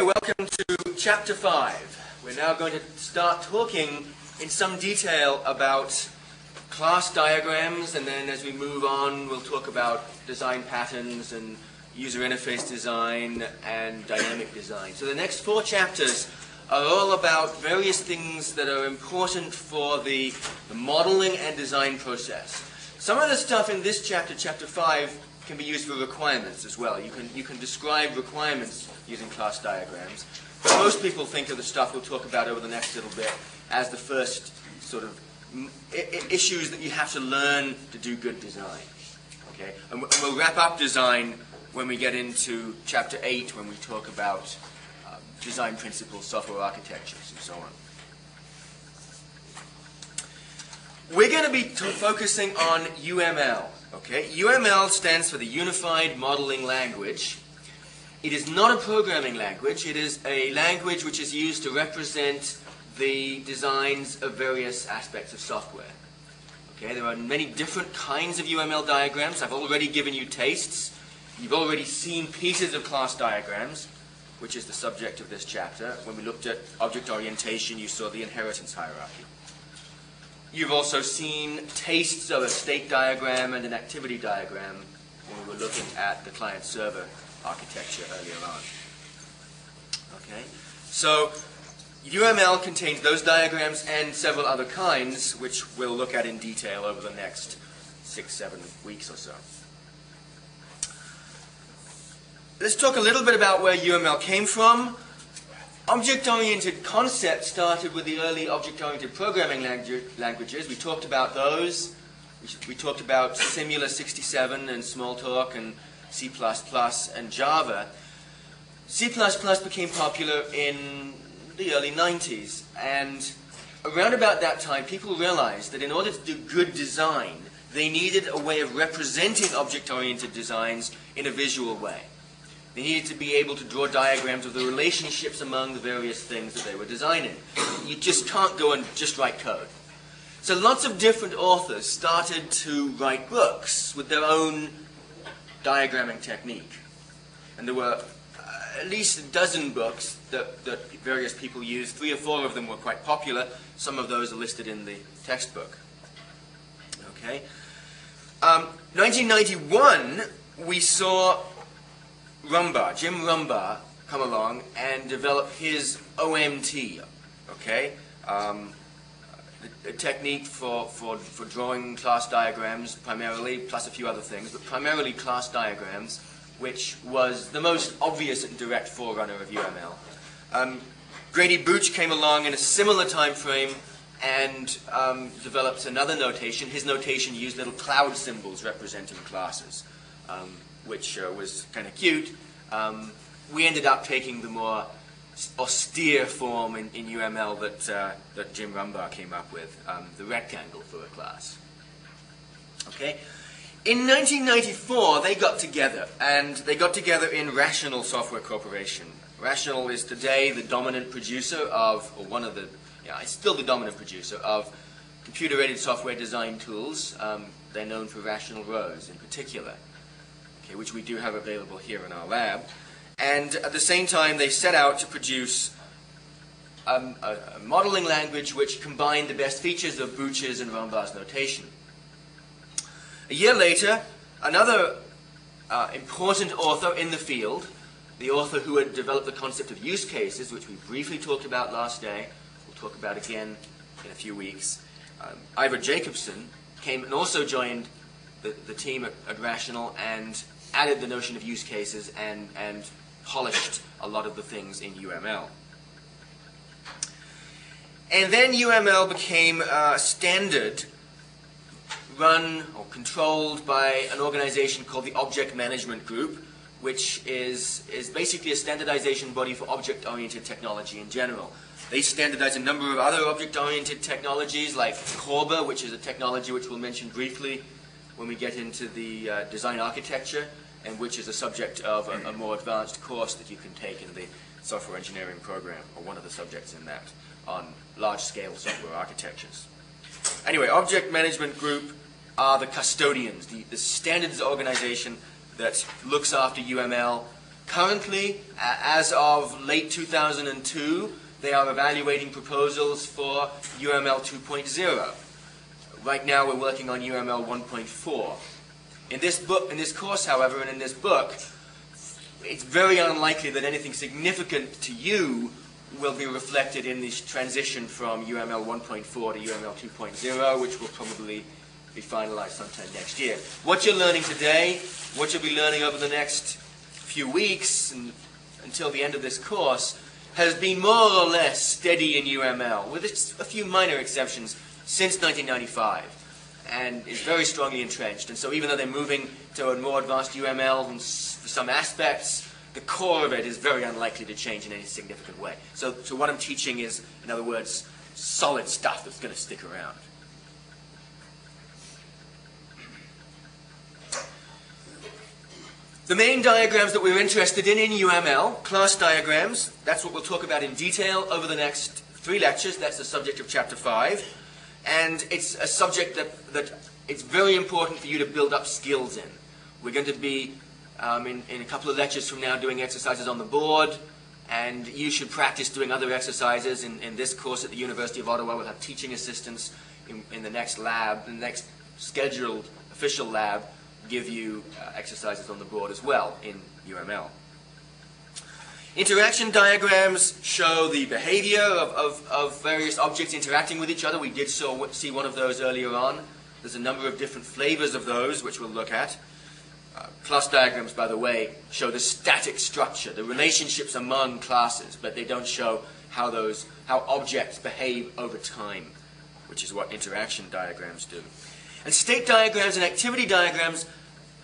Welcome to Chapter 5. We're now going to start talking in some detail about class diagrams, and then as we move on we'll talk about design patterns and user interface design and dynamic design. So the next 4 chapters are all about various things that are important for the modeling and design process. Some of the stuff in this chapter, Chapter 5, can be used for requirements as well. You can describe requirements using class diagrams. But most people think of the stuff we'll talk about over the next little bit as the first sort of issues that you have to learn to do good design. Okay? And we'll wrap up design when we get into Chapter 8, when we talk about design principles, software architectures, and so on. We're going to be focusing on UML. Okay? UML stands for the Unified Modeling Language. It is not a programming language. It is a language which is used to represent the designs of various aspects of software. Okay? There are many different kinds of UML diagrams. I've already given you tastes. You've already seen pieces of class diagrams, which is the subject of this chapter. When we looked at object orientation, you saw the inheritance hierarchy. You've also seen tastes of a state diagram and an activity diagram when we were looking at the client-server architecture earlier on. Okay? So UML contains those diagrams and several other kinds, which we'll look at in detail over the next 6-7 weeks or so. Let's talk a little bit about where UML came from. Object-oriented concepts started with the early object-oriented programming languages. We talked about those. We talked about Simula 67 and Smalltalk and C++ and Java. C++ became popular in the early 90s, and around about that time people realized that in order to do good design they needed a way of representing object-oriented designs in a visual way. They needed to be able to draw diagrams of the relationships among the various things that they were designing. You just can't go and just write code. So lots of different authors started to write books with their own diagramming technique. And there were at least a dozen books that various people used. 3 or 4 of them were quite popular. Some of those are listed in the textbook. Okay. 1991, we saw Jim Rumbaugh come along and develop his OMT, okay? A technique for drawing class diagrams primarily, plus a few other things, but primarily class diagrams, which was the most obvious and direct forerunner of UML. Grady Booch came along in a similar time frame and developed another notation. His notation used little cloud symbols representing classes, which was kind of cute. We ended up taking the more austere form in UML that Jim Rumbaugh came up with, the rectangle for a class. Okay. In 1994, they got together, and they got together in Rational Software Corporation. Rational is today the dominant producer of, or one of the, it's still the dominant producer of computer-aided software design tools. They're known for Rational Rose in particular, okay, which we do have available here in our lab. And at the same time, they set out to produce a modeling language which combined the best features of Booch's and Rumbaugh's notation. A year later, another important author in the field, the author who had developed the concept of use cases, which we briefly talked about last day, we'll talk about again in a few weeks, Ivor Jacobson, came and also joined the team at Rational and added the notion of use cases and polished a lot of the things in UML. And then UML became standard, run or controlled by an organization called the Object Management Group, which is basically a standardization body for object-oriented technology in general. They standardize a number of other object-oriented technologies like Corba, which is a technology which we'll mention briefly when we get into the design architecture, and which is a subject of a more advanced course that you can take in the software engineering program, or one of the subjects in that, on large-scale software architectures. Anyway, Object Management Group are the custodians, the standards organization that looks after UML, Currently, as of late 2002, they are evaluating proposals for UML 2.0. Right now we're working on UML 1.4. In this course, however, and in this book, it's very unlikely that anything significant to you will be reflected in this transition from UML 1.4 to UML 2.0, which will probably be finalized sometime next year. What you're learning today, what you'll be learning over the next few weeks and until the end of this course, has been more or less steady in UML, with a few minor exceptions, since 1995, and is very strongly entrenched. And so even though they're moving to a more advanced UML for some aspects, the core of it is very unlikely to change in any significant way. So what I'm teaching is, in other words, solid stuff that's going to stick around. The main diagrams that we're interested in UML, class diagrams, that's what we'll talk about in detail over the next 3 lectures. That's the subject of Chapter 5. And it's a subject that it's very important for you to build up skills in. We're going to be, in a couple of lectures from now, doing exercises on the board, and you should practice doing other exercises. In this course at the University of Ottawa, we'll have teaching assistants in the next lab, the next scheduled official lab, give you exercises on the board as well in UML. Interaction diagrams show the behavior of various objects interacting with each other. We did see one of those earlier on. There's a number of different flavors of those which we'll look at. Class diagrams, by the way, show the static structure, the relationships among classes, but they don't show how objects behave over time, which is what interaction diagrams do. And state diagrams and activity diagrams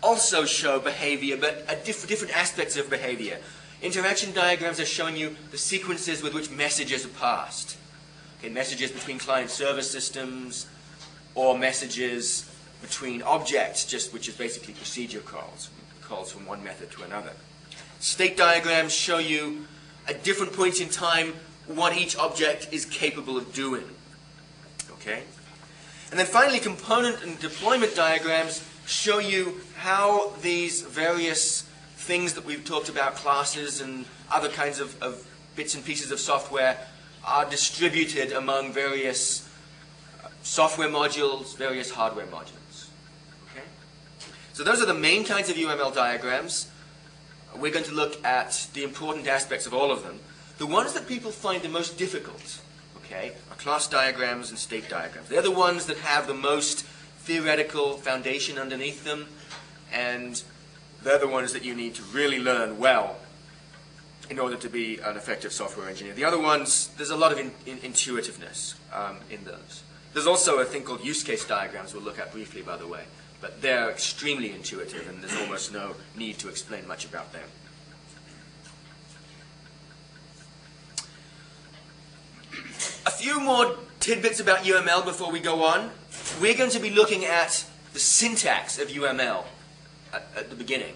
also show behavior, but different aspects of behavior. Interaction diagrams are showing you the sequences with which messages are passed. Okay, messages between client-server systems, or messages between objects, which is basically procedure calls from one method to another. State diagrams show you at different points in time what each object is capable of doing. Okay? And then finally, component and deployment diagrams show you how these various things that we've talked about, classes and other kinds of bits and pieces of software, are distributed among various software modules, various hardware modules. Okay? So those are the main kinds of UML diagrams. We're going to look at the important aspects of all of them. The ones that people find the most difficult, okay, are class diagrams and state diagrams. They're the ones that have the most theoretical foundation underneath them, and they're the ones that you need to really learn well in order to be an effective software engineer. The other ones, there's a lot of intuitiveness in those. There's also a thing called use case diagrams we'll look at briefly, by the way, but they're extremely intuitive and there's almost no need to explain much about them. A few more tidbits about UML before we go on. We're going to be looking at the syntax of UML at the beginning.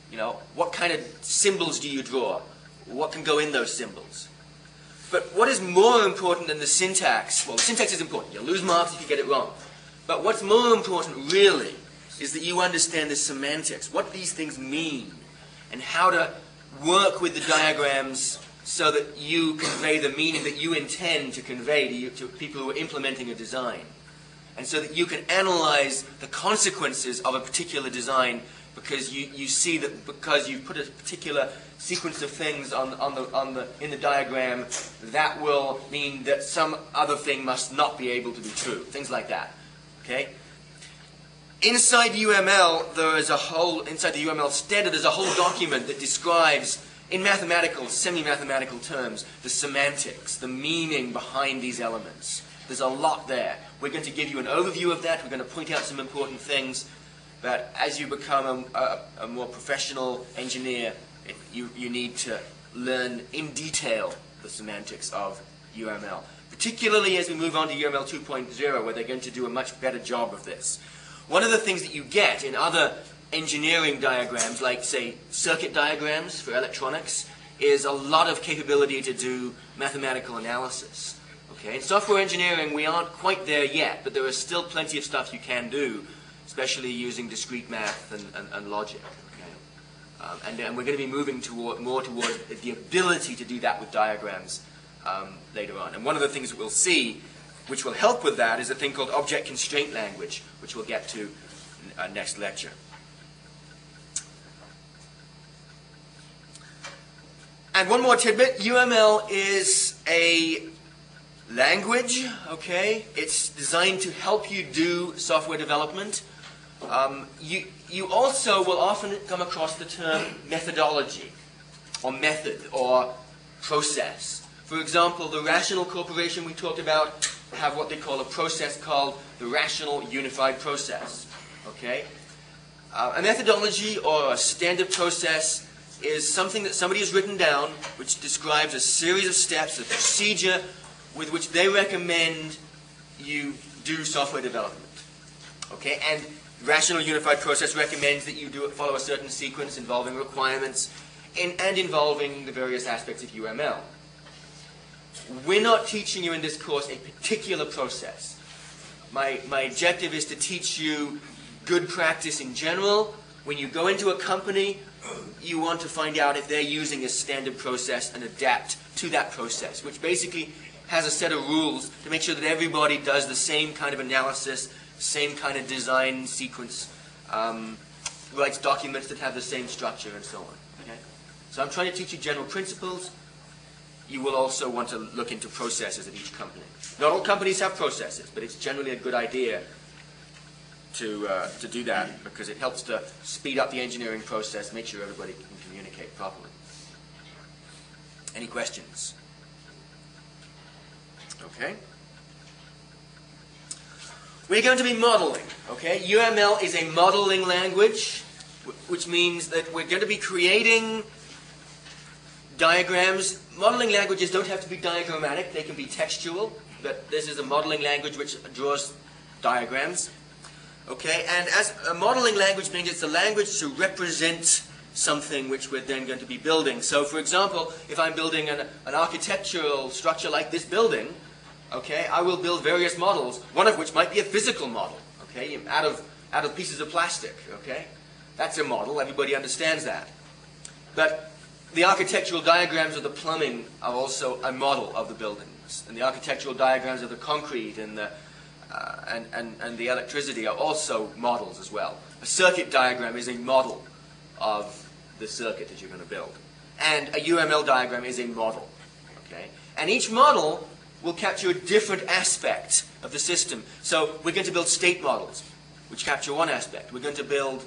You know, what kind of symbols do you draw? What can go in those symbols? But what is more important than the syntax? Well, the syntax is important. You'll lose marks if you get it wrong. But what's more important, really, is that you understand the semantics, what these things mean, and how to work with the diagrams so that you convey the meaning that you intend to convey to people who are implementing a design. And so that you can analyze the consequences of a particular design, because you see that because you've put a particular sequence of things in the diagram, that will mean that some other thing must not be able to be true. Things like that. Okay? Inside UML, inside the UML standard, there's a whole document that describes, in mathematical, semi-mathematical terms, the semantics, the meaning behind these elements. There's a lot there. We're going to give you an overview of that. We're going to point out some important things. But as you become a more professional engineer, you need to learn in detail the semantics of UML. Particularly as we move on to UML 2.0, where they're going to do a much better job of this. One of the things that you get in other engineering diagrams, like, say, circuit diagrams for electronics, is a lot of capability to do mathematical analysis. Okay? In software engineering, we aren't quite there yet, but there is still plenty of stuff you can do, especially using discrete math and logic. Okay? And we're going to be moving more towards the ability to do that with diagrams later on. And one of the things that we'll see, which will help with that, is a thing called object constraint language, which we'll get to next lecture. And one more tidbit, UML is a language, okay? It's designed to help you do software development. You also will often come across the term methodology, or method, or process. For example, the Rational Corporation we talked about have what they call a process called the Rational Unified Process. Okay? A methodology or a standard process is something that somebody has written down which describes a series of steps, a procedure with which they recommend you do software development. Okay? And Rational Unified Process recommends that you follow a certain sequence involving requirements and involving the various aspects of UML. We're not teaching you in this course a particular process. My objective is to teach you good practice in general. When you go into a company, you want to find out if they're using a standard process and adapt to that process, which basically has a set of rules to make sure that everybody does the same kind of analysis, same kind of design sequence, writes documents that have the same structure, and so on. Okay? So I'm trying to teach you general principles. You will also want to look into processes at each company. Not all companies have processes, but it's generally a good idea to do that because it helps to speed up the engineering process, make sure everybody can communicate properly. Any questions? Okay. We're going to be modeling. Okay. UML is a modeling language, which means that we're going to be creating diagrams. Modeling languages don't have to be diagrammatic. They can be textual. But this is a modeling language which draws diagrams. Okay, and as a modeling language means it's a language to represent something which we're then going to be building. So, for example, if I'm building an architectural structure like this building, okay, I will build various models, one of which might be a physical model, okay, out of pieces of plastic, okay. That's a model, everybody understands that. But the architectural diagrams of the plumbing are also a model of the buildings, and the architectural diagrams of the concrete and the the electricity are also models as well. A circuit diagram is a model of the circuit that you're going to build. And a UML diagram is a model. Okay? And each model will capture a different aspect of the system. So we're going to build state models, which capture one aspect. We're going to build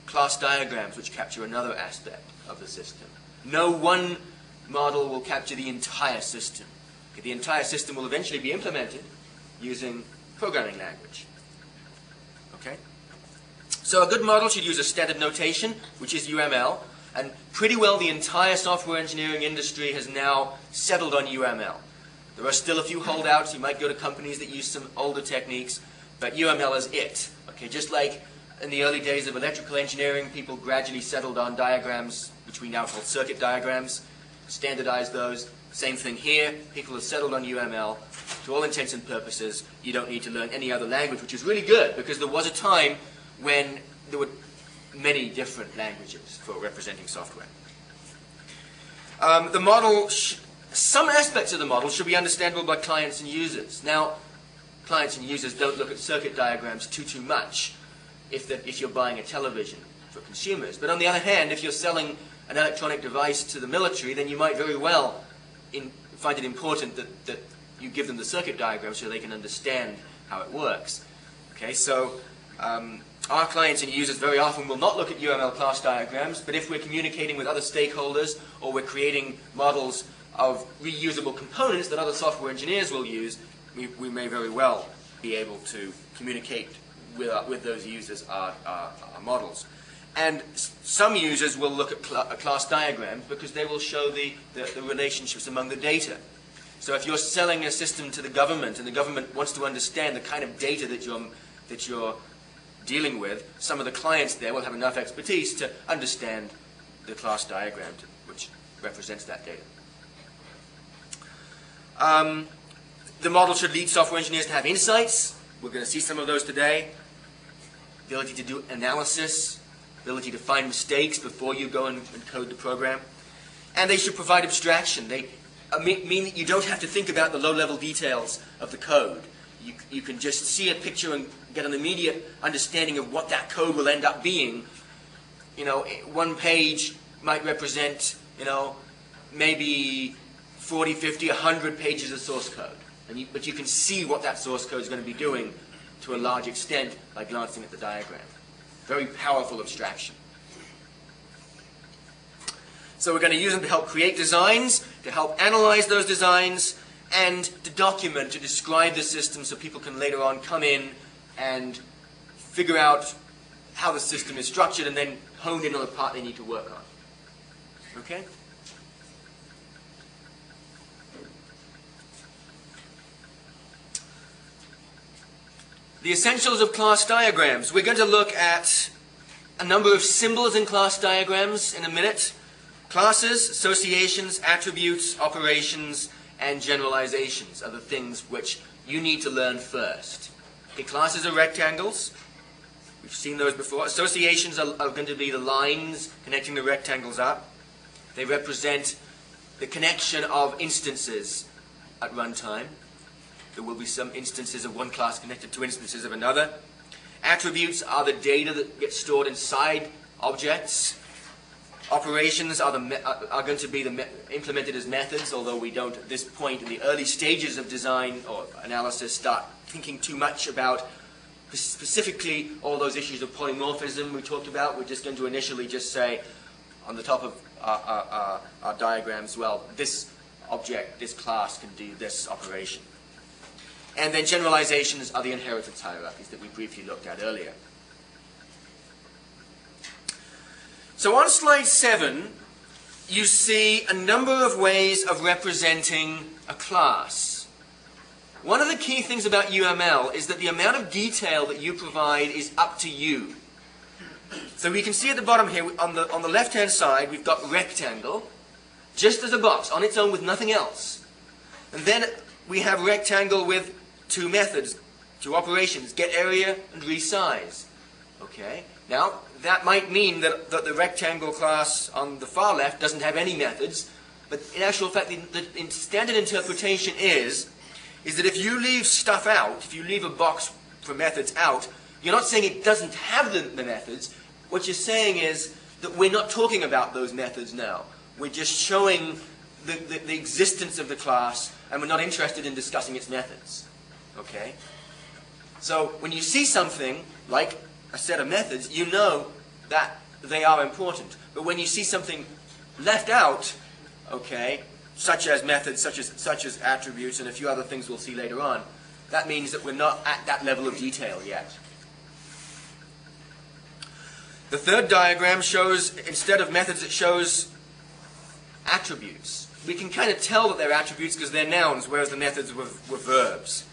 class diagrams, which capture another aspect of the system. No one model will capture the entire system. Okay? The entire system will eventually be implemented using programming language. Okay? So a good model should use a standard notation, which is UML, and pretty well the entire software engineering industry has now settled on UML. There are still a few holdouts. You might go to companies that use some older techniques, but UML is it. Okay? Just like in the early days of electrical engineering, people gradually settled on diagrams, which we now call circuit diagrams, standardized those. Same thing here. People have settled on UML. To all intents and purposes, you don't need to learn any other language, which is really good, because there was a time when there were many different languages for representing software. The model, some aspects of the model should be understandable by clients and users. Now, clients and users don't look at circuit diagrams too much if you're buying a television for consumers. But on the other hand, if you're selling an electronic device to the military, then you might very well find it important that you give them the circuit diagram so they can understand how it works. Okay, so our clients and users very often will not look at UML class diagrams, but if we're communicating with other stakeholders or we're creating models of reusable components that other software engineers will use, we may very well be able to communicate with those users our models. And some users will look at class diagrams because they will show the relationships among the data. So if you're selling a system to the government and the government wants to understand the kind of data that you're dealing with, some of the clients there will have enough expertise to understand the class diagram which represents that data. The model should lead software engineers to have insights. We're going to see some of those today. Ability to do analysis, ability to find mistakes before you go and code the program. And they should provide abstraction. They mean that you don't have to think about the low-level details of the code. You can just see a picture and get an immediate understanding of what that code will end up being. You know, one page might represent, you know, maybe 40, 50, 100 pages of source code. But you can see what that source code is going to be doing to a large extent by glancing at the diagram. Very powerful abstraction. So we're going to use them to help create designs, to help analyze those designs, and to document, to describe the system so people can later on come in and figure out how the system is structured and then hone in on the part they need to work on. Okay? The essentials of class diagrams. We're going to look at a number of symbols in class diagrams in a minute. Classes, associations, attributes, operations, and generalizations are the things which you need to learn first. Okay, classes are rectangles. We've seen those before. Associations are going to be the lines connecting the rectangles up. They represent the connection of instances at runtime. There will be some instances of one class connected to instances of another. Attributes are the data that gets stored inside objects. Operations are going to be implemented as methods, although we don't, at this point in the early stages of design or analysis, start thinking too much about specifically all those issues of polymorphism we talked about. We're just going to initially just say on the top of our diagrams, well, this object, this class can do this operation. And then generalizations are the inheritance hierarchies that we briefly looked at earlier. So on slide 7, you see a number of ways of representing a class. One of the key things about UML is that the amount of detail that you provide is up to you. So we can see at the bottom here, on the left-hand side, we've got rectangle, just as a box, on its own with nothing else. And then we have rectangle with two methods, two operations, get area and resize. Okay? Now, that might mean that the rectangle class on the far left doesn't have any methods, but in actual fact, the standard interpretation is that if you leave stuff out, if you leave a box for methods out, you're not saying it doesn't have the methods. What you're saying is that we're not talking about those methods now. We're just showing the existence of the class, and we're not interested in discussing its methods. Okay? So when you see something like a set of methods, you know that they are important. But when you see something left out, okay, such as methods, such as attributes, and a few other things we'll see later on, that means that we're not at that level of detail yet. The third diagram shows, instead of methods, it shows attributes. We can kind of tell that they're attributes because they're nouns, whereas the methods were verbs.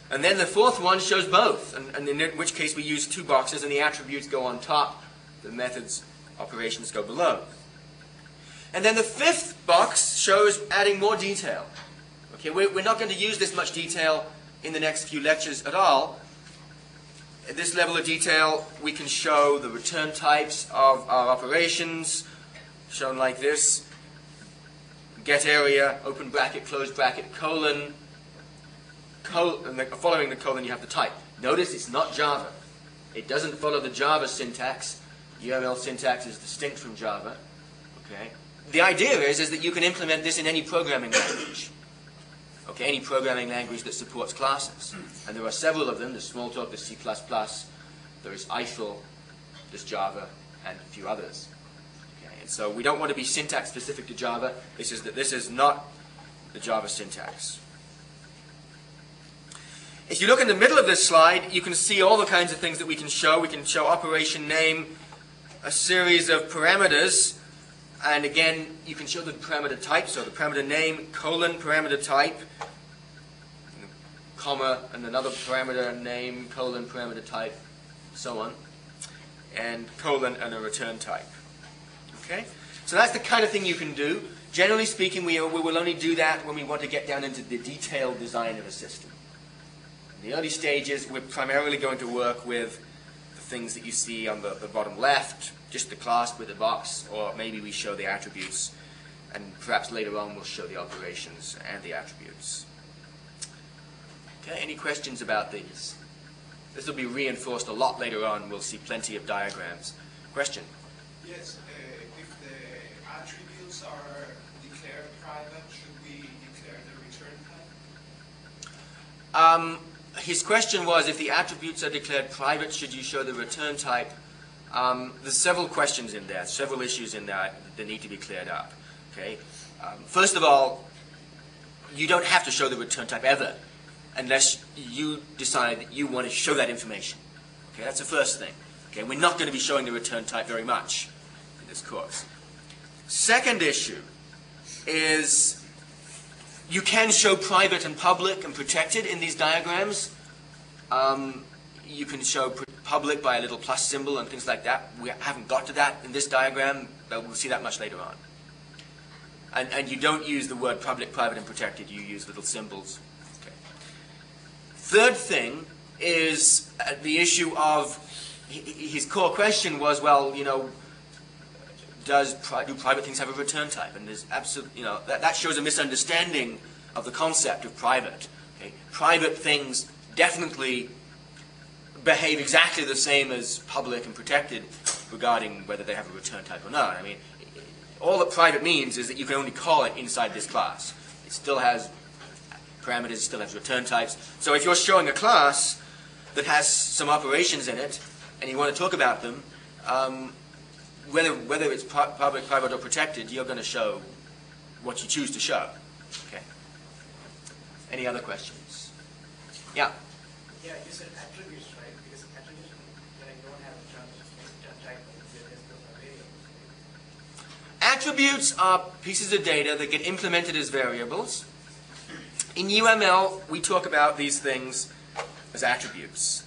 And then the fourth one shows both, and in which case we use two boxes, and the attributes go on top, the methods, operations go below. And then the fifth box shows adding more detail. Okay, we're not going to use this much detail in the next few lectures at all. At this level of detail, we can show the return types of our operations, shown like this. Get area, open bracket, close bracket, colon, and following the colon you have the type. Notice it's not Java. It doesn't follow the Java syntax. UML syntax is distinct from Java. Okay. The idea is that you can implement this in any programming language. Okay, any programming language that supports classes. And there are several of them. There's Smalltalk, there's C++, there is Eiffel, there's Java, and a few others. Okay, and so we don't want to be syntax specific to Java. This is not the Java syntax. If you look in the middle of this slide, you can see all the kinds of things that we can show. We can show operation name, a series of parameters, and again, you can show the parameter type. So the parameter name, colon, parameter type, comma, and another parameter name, colon, parameter type, so on, and colon and a return type. Okay? So that's the kind of thing you can do. Generally speaking, we will only do that when we want to get down into the detailed design of a system. In the early stages, we're primarily going to work with the things that you see on the bottom left, just the class with the box, or maybe we show the attributes, and perhaps later on we'll show the operations and the attributes. Okay, any questions about these? This will be reinforced a lot later on. We'll see plenty of diagrams. Question? Yes, if the attributes are declared private, should we declare the return type? His question was, if the attributes are declared private, should you show the return type? There's several questions in there, several issues in there that need to be cleared up. Okay. First of all, you don't have to show the return type ever, unless you decide that you want to show that information. Okay, that's the first thing. Okay, we're not going to be showing the return type very much in this course. Second issue is you can show private and public and protected in these diagrams. You can show public by a little plus symbol and things like that. We haven't got to that in this diagram, but we'll see that much later on. And you don't use the word public, private, and protected. You use little symbols. Okay. Third thing is the issue of his core question was, well, you know, do private things have a return type? And there's absolutely, you know, that shows a misunderstanding of the concept of private. Okay? Private things definitely behave exactly the same as public and protected regarding whether they have a return type or not. I mean, all that private means is that you can only call it inside this class. It still has parameters, still has return types. So if you're showing a class that has some operations in it, and you want to talk about them, whether it's public, private, or protected, you're going to show what you choose to show. Okay. Any other questions? Yeah? Yeah, you said attributes, right? Because attributes, when I don't have return type, those are variables. Attributes are pieces of data that get implemented as variables. In UML, we talk about these things as attributes,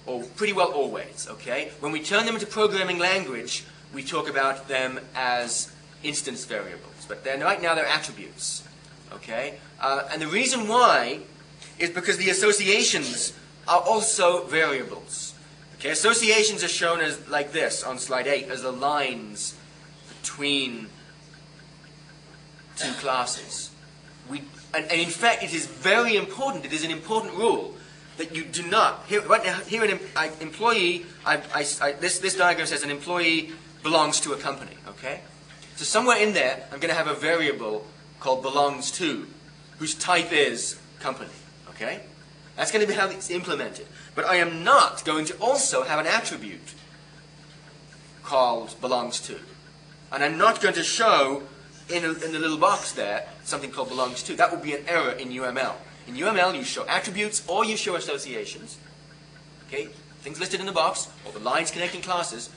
or pretty well always, okay? When we turn them into programming language, we talk about them as instance variables, but right now they're attributes, okay? And the reason why is because the associations are also variables. Okay, associations are shown as like this on slide 8 as the lines between two classes. And in fact, it is very important. It is an important rule that you do not. Right now, here an employee. This diagram says an employee belongs to a company. Okay, so somewhere in there, I'm going to have a variable called belongs to, whose type is company. Okay, that's going to be how it's implemented. But I am not going to also have an attribute called belongs to, and I'm not going to show in the little box there something called belongs to. That would be an error in UML. In UML, you show attributes or you show associations. Okay, things listed in the box or the lines connecting classes.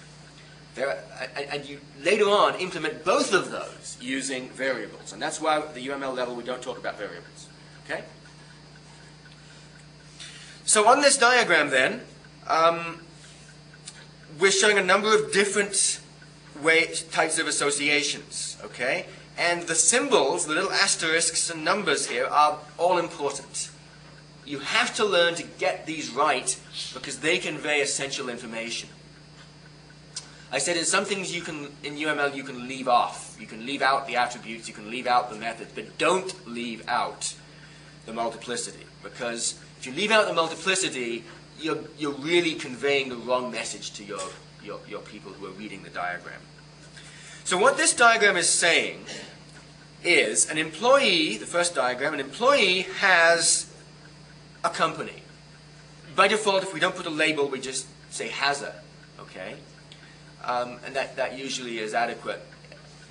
And you later on implement both of those using variables. And that's why at the UML level we don't talk about variables. Okay? So on this diagram then, we're showing a number of different types of associations. Okay? And the symbols, the little asterisks and numbers here, are all important. You have to learn to get these right because they convey essential information. I said in some things in UML you can leave off. You can leave out the attributes, you can leave out the methods, but don't leave out the multiplicity. Because if you leave out the multiplicity, you're really conveying the wrong message to your people who are reading the diagram. So what this diagram is saying is an employee, the first diagram, an employee has a company. By default, if we don't put a label, we just say has a, okay? And that usually is adequate.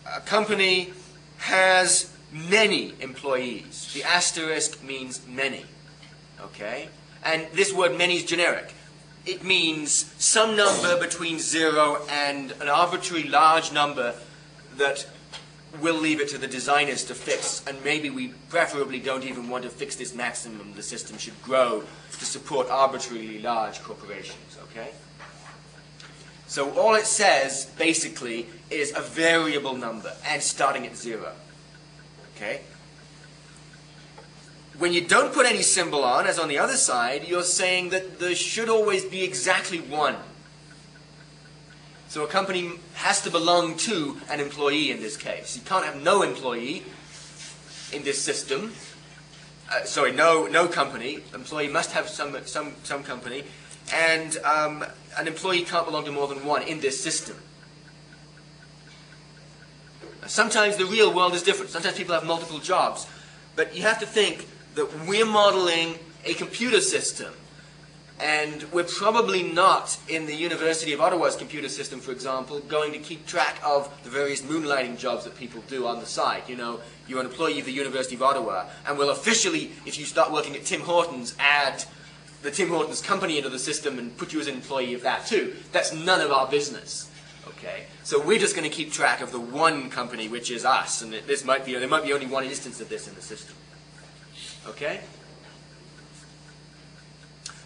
A company has many employees. The asterisk means many, okay? And this word many is generic. It means some number between 0 and an arbitrary large number that we'll leave it to the designers to fix, and maybe we preferably don't even want to fix this maximum. The system should grow to support arbitrarily large corporations, okay? So all it says, basically, is a variable number, and starting at 0, okay? When you don't put any symbol on, as on the other side, you're saying that there should always be exactly 1 So a company has to belong to an employee in this case. You can't have no employee in this system. No company. Employee must have some company, and an employee can't belong to more than one in this system. Sometimes the real world is different. Sometimes people have multiple jobs, but you have to think that we're modeling a computer system, and we're probably not, in the University of Ottawa's computer system, for example, going to keep track of the various moonlighting jobs that people do on the side. You know, you're an employee of the University of Ottawa, and will officially, if you start working at Tim Hortons, add the Tim Hortons company into the system and put you as an employee of that too. That's none of our business. Okay, so we're just going to keep track of the one company, which is us, and there might be only one instance of this in the system. Okay?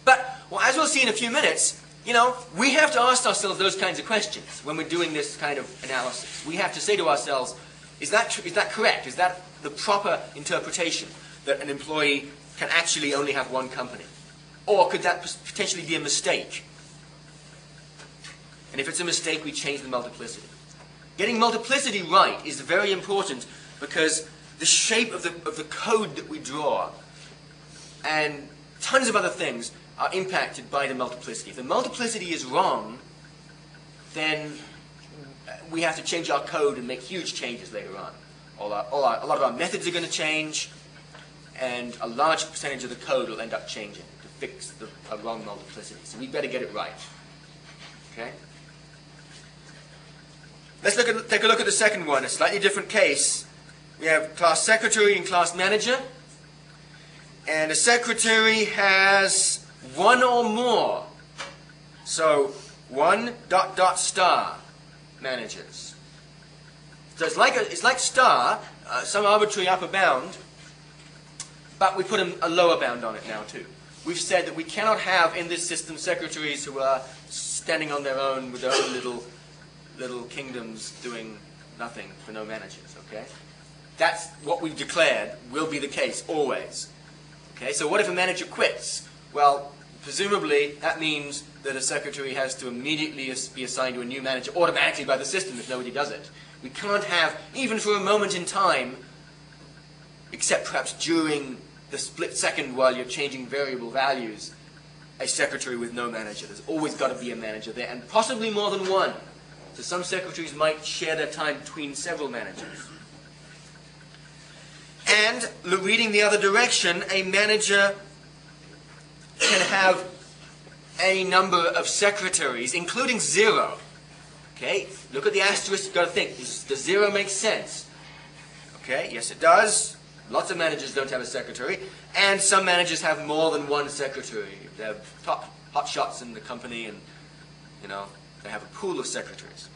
But, well, as we'll see in a few minutes, you know, we have to ask ourselves those kinds of questions when we're doing this kind of analysis. We have to say to ourselves, is that correct? Is that the proper interpretation, that an employee can actually only have one company? Or could that potentially be a mistake? And if it's a mistake, we change the multiplicity. Getting multiplicity right is very important, because the shape of the code that we draw and tons of other things are impacted by the multiplicity. If the multiplicity is wrong, then we have to change our code and make huge changes later on. A lot of our methods are going to change, and a large percentage of the code will end up changing to fix a wrong multiplicity. So we better get it right. Okay? Let's take a look at the second one, a slightly different case. We have class secretary and class manager. And a secretary has one or more. So, one ... managers. So it's like star, some arbitrary upper bound, but we put a lower bound on it now too. We've said that we cannot have in this system secretaries who are standing on their own with their own little kingdoms doing nothing for no managers, okay? That's what we've declared will be the case always. Okay, so what if a manager quits? Well, presumably that means that a secretary has to immediately be assigned to a new manager automatically by the system if nobody does it. We can't have, even for a moment in time, except perhaps during the split second while you're changing variable values, a secretary with no manager. There's always got to be a manager there, and possibly more than one. So some secretaries might share their time between several managers. And, reading the other direction, a manager can have any number of secretaries, including 0. Okay? Look at the asterisk, you've got to think, does 0 make sense? Okay, yes it does. Lots of managers don't have a secretary. And some managers have more than one secretary. They're top hot shots in the company, and, you know, they have a pool of secretaries.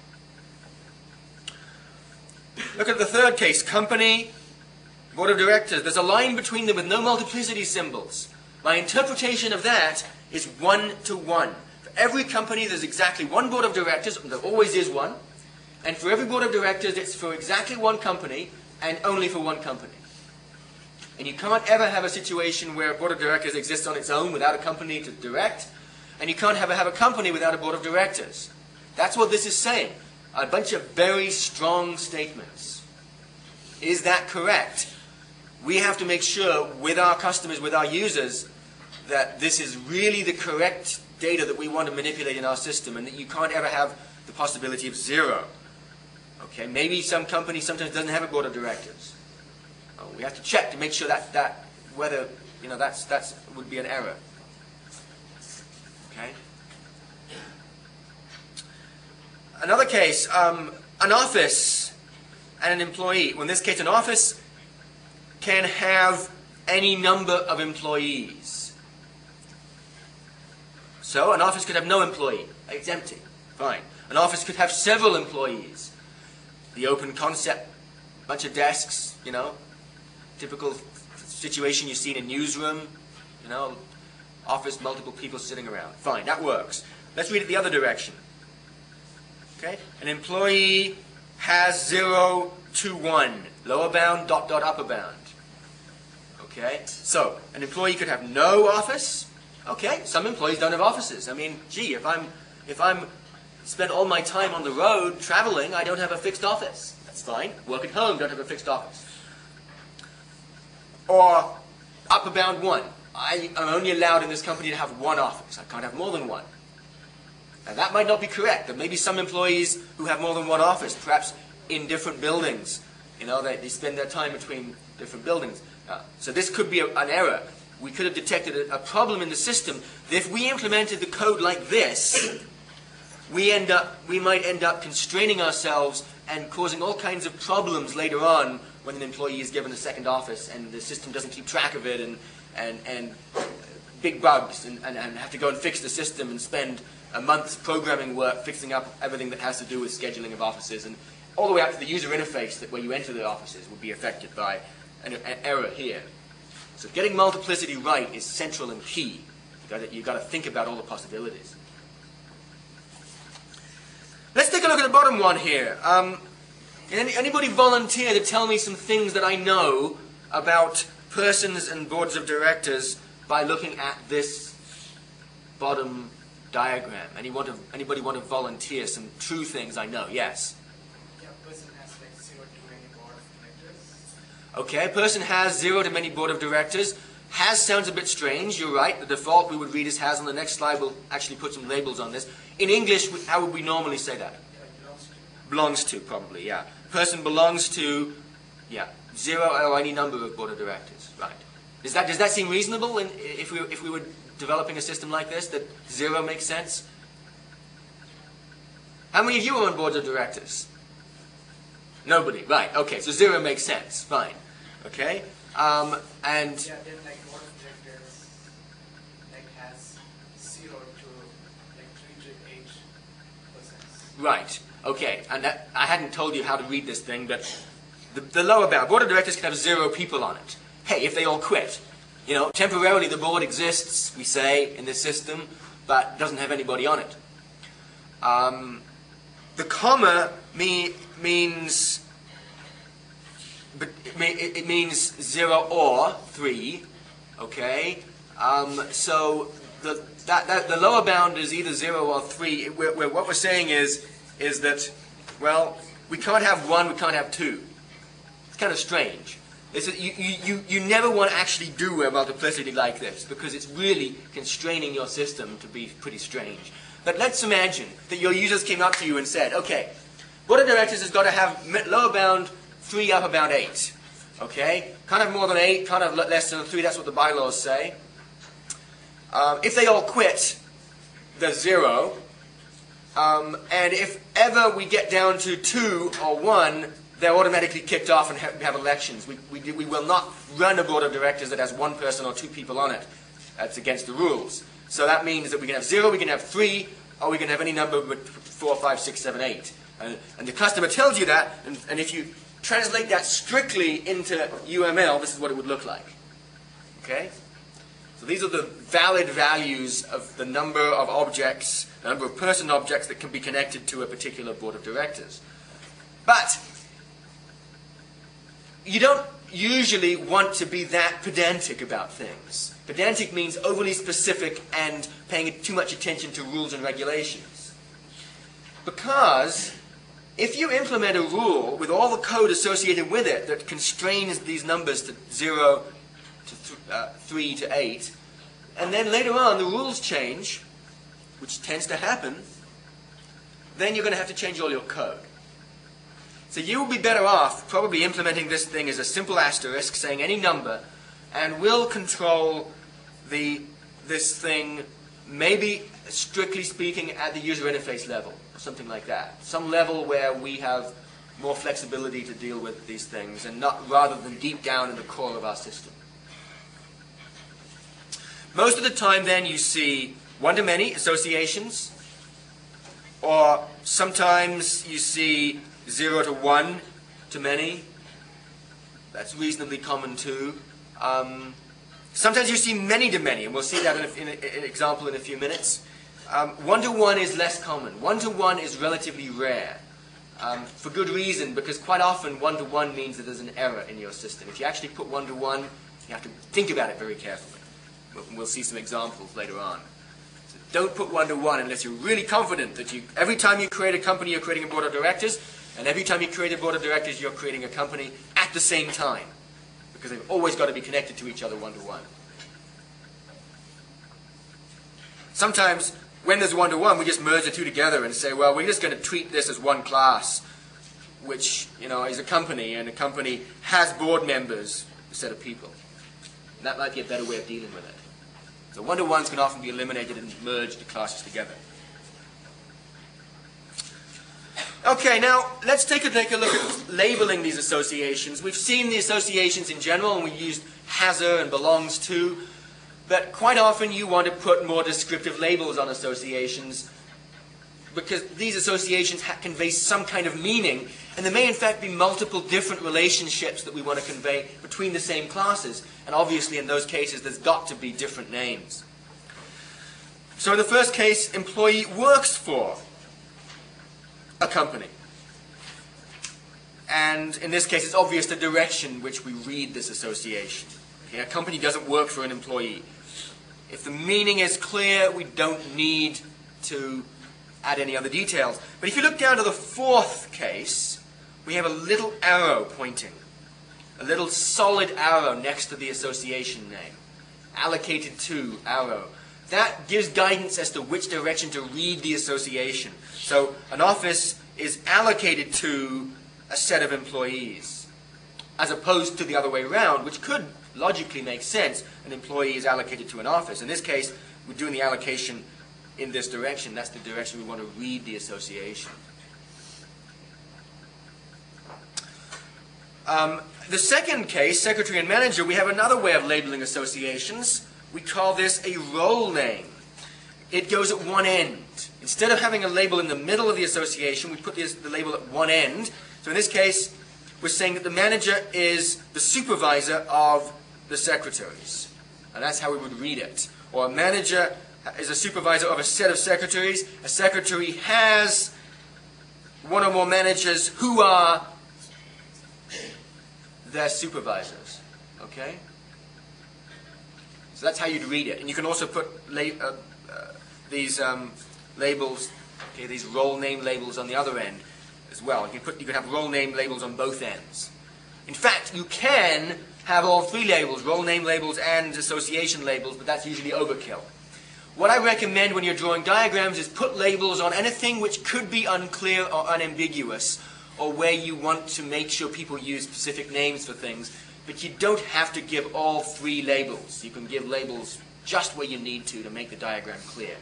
Look at the third case, company, board of directors. There's a line between them with no multiplicity symbols. My interpretation of that is 1 to 1. For every company, there's exactly one board of directors. There always is one. And for every board of directors, it's for exactly one company and only for one company. And you can't ever have a situation where a board of directors exists on its own without a company to direct. And you can't ever have a company without a board of directors. That's what this is saying. A bunch of very strong statements. Is that correct? We have to make sure with our customers, with our users, that this is really the correct data that we want to manipulate in our system, and that you can't ever have the possibility of 0. Okay, maybe some company sometimes doesn't have a board of directors. We have to check to make sure that whether, you know, that's would be an error. Okay. Another case, an office and an employee. Well, in this case, an office can have any number of employees. So an office could have no employee. It's empty. Fine. An office could have several employees. The open concept, bunch of desks, you know, typical situation you see in a newsroom, you know, office, multiple people sitting around. Fine, that works. Let's read it the other direction. Okay? An employee has 0 to 1. Lower bound, ... upper bound. Okay? So, an employee could have no office. Okay, some employees don't have offices. I mean, gee, if I'm spend all my time on the road traveling, I don't have a fixed office. That's fine. Work at home, don't have a fixed office. Or upper bound 1. I am only allowed in this company to have one office. I can't have more than one. Now that might not be correct. There may be some employees who have more than one office, perhaps in different buildings. You know, they spend their time between different buildings. So this could be an error. We could have detected a problem in the system that if we implemented the code like this, we might end up constraining ourselves and causing all kinds of problems later on when an employee is given a second office and the system doesn't keep track of it, and big bugs, and have to go and fix the system and spend a month's programming work fixing up everything that has to do with scheduling of offices, and all the way up to the user interface where you enter the offices would be affected by an error here. So getting multiplicity right is central and key. You've got to think about all the possibilities. Let's take a look at the bottom one here. Anybody volunteer to tell me some things that I know about persons and boards of directors by looking at this bottom diagram? Anybody want to volunteer some true things I know? Yes? Yeah, a person has like 0 to many board of directors. Okay, a person has 0 to many board of directors. Has sounds a bit strange, you're right. The default we would read is has. On the next slide we'll actually put some labels on this. In English, how would we normally say that? Belongs to. Belongs to, probably, yeah. Person belongs to, yeah, 0 or any number of board of directors, right. Does that seem reasonable if we were developing a system like this, that 0 makes sense? How many of you are on boards of directors? Nobody, right, okay, so 0 makes sense, fine, okay. And Yeah, then like board of directors like has 0 to like 3 to 8%. right, okay, and I hadn't told you how to read this thing, but the lower bound, board of directors can have 0 people on it. Hey, if they all quit, you know, temporarily the board exists, we say, in this system, but doesn't have anybody on it. The comma means it means 0 or 3, okay? So the lower bound is either 0 or 3. What we're saying is that, well, we can't have 1, we can't have 2. It's kind of strange. You never want to actually do a multiplicity like this because it's really constraining your system to be pretty strange. But let's imagine that your users came up to you and said, okay, board of directors has got to have lower bound 3, upper bound 8. Okay? Can't have more than 8, can't have less than 3, that's what the bylaws say. If they all quit, there's 0. And if ever we get down to 2 or 1, they're automatically kicked off and have elections. We will not run a board of directors that has 1 person or 2 people on it. That's against the rules. So that means that we can have 0, we can have 3, or we can have any number but 4, 5, 6, 7, 8. And the customer tells you that, and if you translate that strictly into UML, this is what it would look like. Okay? So these are the valid values of the number of objects, the number of person objects that can be connected to a particular board of directors. But you don't usually want to be that pedantic about things. Pedantic means overly specific and paying too much attention to rules and regulations. Because if you implement a rule with all the code associated with it that constrains these numbers to 0 to 3 to 8, and then later on the rules change, which tends to happen, then you're going to have to change all your code. So you will be better off probably implementing this thing as a simple asterisk, saying any number, and we'll control this thing, maybe strictly speaking, at the user interface level, or something like that. Some level where we have more flexibility to deal with these things, and not rather than deep down in the core of our system. Most of the time, then, you see one-to-many associations, or sometimes you see 0 to 1 to many. That's reasonably common too. Sometimes you see many to many, and we'll see that in an example in a few minutes. 1 to 1 is less common. 1 to 1 is relatively rare. For good reason, because quite often 1 to 1 means that there's an error in your system. If you actually put 1 to 1, you have to think about it very carefully. We'll see some examples later on. Don't put one-to-one unless you're really confident that every time you create a company, you're creating a board of directors, and every time you create a board of directors, you're creating a company at the same time, because they've always got to be connected to each other one-to-one. Sometimes, when there's one-to-one, we just merge the two together and say, well, we're just going to treat this as one class, which, is a company, and a company has board members instead of people. And that might be a better way of dealing with it. So one-to-ones can often be eliminated and merge the classes together. Okay, now let's take a look at labeling these associations. We've seen the associations in general, and we used has a and belongs to. But quite often you want to put more descriptive labels on associations because these associations convey some kind of meaning, and there may in fact be multiple different relationships that we want to convey between the same classes. And obviously in those cases there's got to be different names. So in the first case, employee works for a company. And in this case it's obvious the direction in which we read this association. Okay, a company doesn't work for an employee. If the meaning is clear, we don't need to add any other details. But if you look down to the fourth case, we have a little arrow pointing. A little solid arrow next to the association name. Allocated to arrow. That gives guidance as to which direction to read the association. So an office is allocated to a set of employees, as opposed to the other way around, which could logically make sense. An employee is allocated to an office. In this case, we're doing the allocation in this direction. That's the direction we want to read the association. The second case, secretary and manager, we have another way of labeling associations. We call this a role name. It goes at one end. Instead of having a label in the middle of the association, we put the label at one end. So in this case, we're saying that the manager is the supervisor of the secretaries. And that's how we would read it. Or a manager is a supervisor of a set of secretaries. A secretary has one or more managers who are their supervisors. Okay? So that's how you'd read it. And you can also put these labels, okay, these role name labels on the other end as well. You can have role name labels on both ends. In fact, you can have all three labels, role name labels and association labels, but that's usually overkill. What I recommend when you're drawing diagrams is put labels on anything which could be unclear or unambiguous, or where you want to make sure people use specific names for things, but you don't have to give all three labels. You can give labels just where you need to make the diagram clear.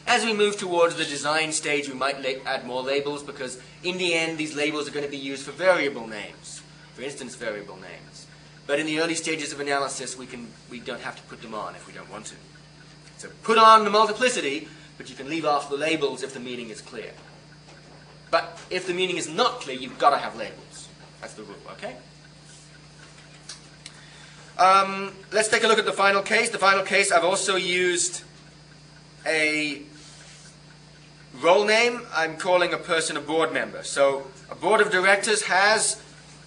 As we move towards the design stage, we might add more labels, because in the end these labels are going to be used for variable names, for instance variable names. But in the early stages of analysis we don't have to put them on if we don't want to. So put on the multiplicity, but you can leave off the labels if the meaning is clear. But if the meaning is not clear, you've got to have labels. That's the rule, okay? Let's take a look at the final case. The final case, I've also used a role name. I'm calling a person a board member. So a board of directors has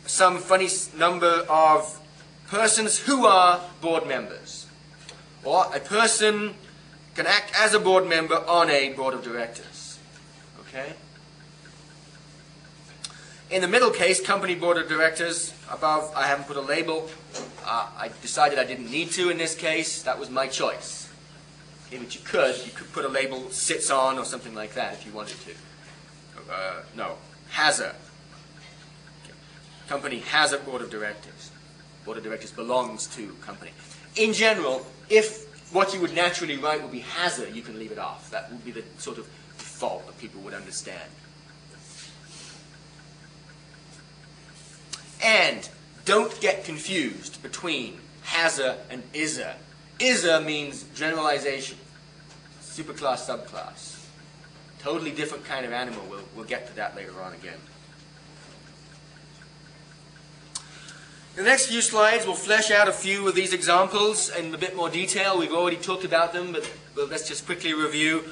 some funny number of persons who are board members. Or a person can act as a board member on a board of directors. Okay? In the middle case, company board of directors, above I haven't put a label. I decided I didn't need to in this case. That was my choice. Okay, but you could put a label sits on or something like that if you wanted to. No, has a. Okay. Company has a board of directors. Board of directors belongs to company. In general, if what you would naturally write would be has a, you can leave it off. That would be the sort of default that people would understand. And don't get confused between has-a and is-a. Is-a means generalization, superclass, subclass. Totally different kind of animal. We'll get to that later on again. The next few slides will flesh out a few of these examples in a bit more detail. We've already talked about them, but let's just quickly review.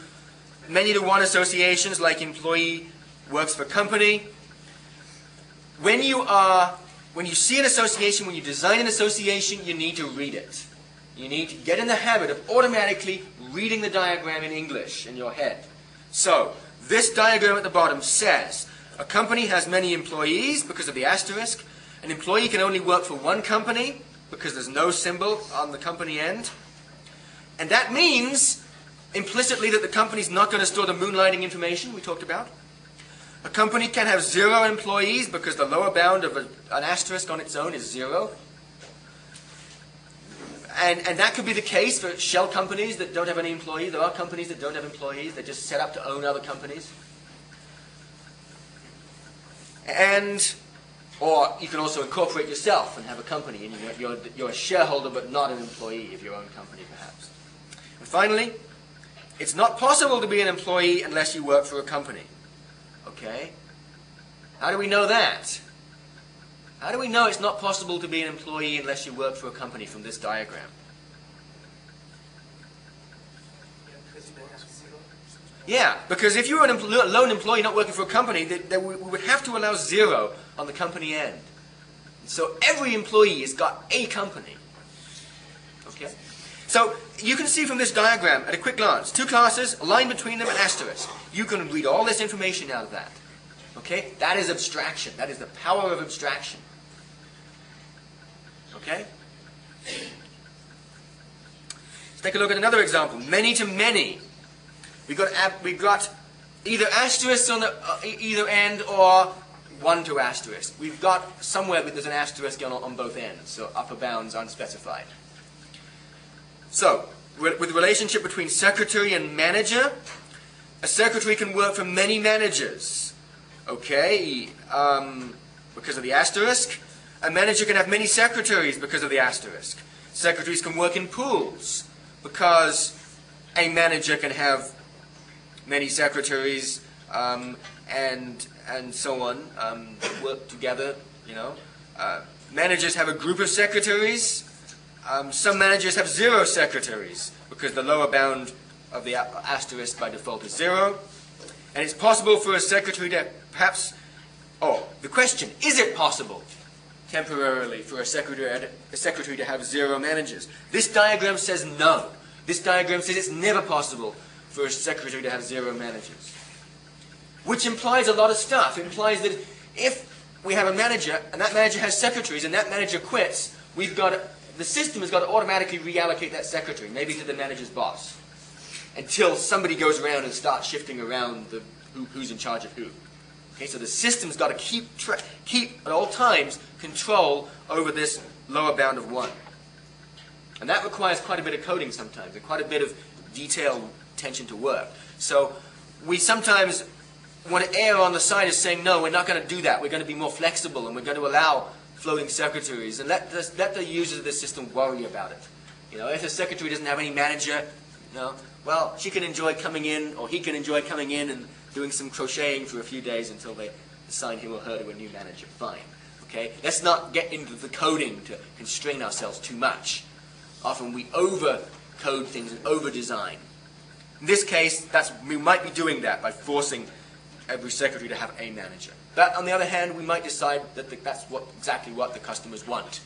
Many-to-one associations, like employee works for company. When you see an association, when you design an association, you need to read it. You need to get in the habit of automatically reading the diagram in English in your head. So, this diagram at the bottom says, a company has many employees because of the asterisk. An employee can only work for one company because there's no symbol on the company end. And that means, implicitly, that the company's not going to store the moonlighting information we talked about. A company can have 0 employees because the lower bound of an asterisk on its own is 0. And that could be the case for shell companies that don't have any employees. There are companies that don't have employees. They're just set up to own other companies. Or you can also incorporate yourself and have a company, and you're a shareholder but not an employee of your own company, perhaps. And finally, it's not possible to be an employee unless you work for a company. Okay? How do we know that? How do we know it's not possible to be an employee unless you work for a company from this diagram? Yeah, because if you're a lone employee not working for a company, then we would have to allow 0 on the company end. So every employee has got a company. Okay? So you can see from this diagram at a quick glance, 2 classes, a line between them, an asterisk. You can read all this information out of that. Okay? That is abstraction. That is the power of abstraction. Okay? Let's take a look at another example. Many to many. We've got either asterisks on the either end or 1 to asterisk. We've got somewhere that there's an asterisk on both ends, so upper bounds unspecified. So, with the relationship between secretary and manager, a secretary can work for many managers. Okay, because of the asterisk. A manager can have many secretaries because of the asterisk. Secretaries can work in pools because a manager can have many secretaries and so on, work together, you know. Managers have a group of secretaries. Some managers have 0 secretaries because the lower bound of the asterisk by default is 0. And it's possible for a secretary to perhaps... Oh, the question, is it possible temporarily for a secretary to have 0 managers? This diagram says no. This diagram says it's never possible for a secretary to have 0 managers. Which implies a lot of stuff. It implies that if we have a manager, and that manager has secretaries, and that manager quits, the system has got to automatically reallocate that secretary, maybe to the manager's boss, until somebody goes around and starts shifting around who's in charge of who. Okay, so the system's got to keep at all times control over this lower bound of 1. And that requires quite a bit of coding sometimes, and quite a bit of detailed attention to work. So we sometimes want to err on the side of saying, no, we're not going to do that. We're going to be more flexible, and we're going to allow floating secretaries, and let the users of the system worry about it. You know, if a secretary doesn't have any manager, you know, well, she can enjoy coming in, or he can enjoy coming in and doing some crocheting for a few days until they assign him or her to a new manager. Fine. Okay? Let's not get into the coding to constrain ourselves too much. Often we over-code things and over-design. In this case, we might be doing that by forcing every secretary to have a manager. But on the other hand, we might decide that that's exactly what the customers want.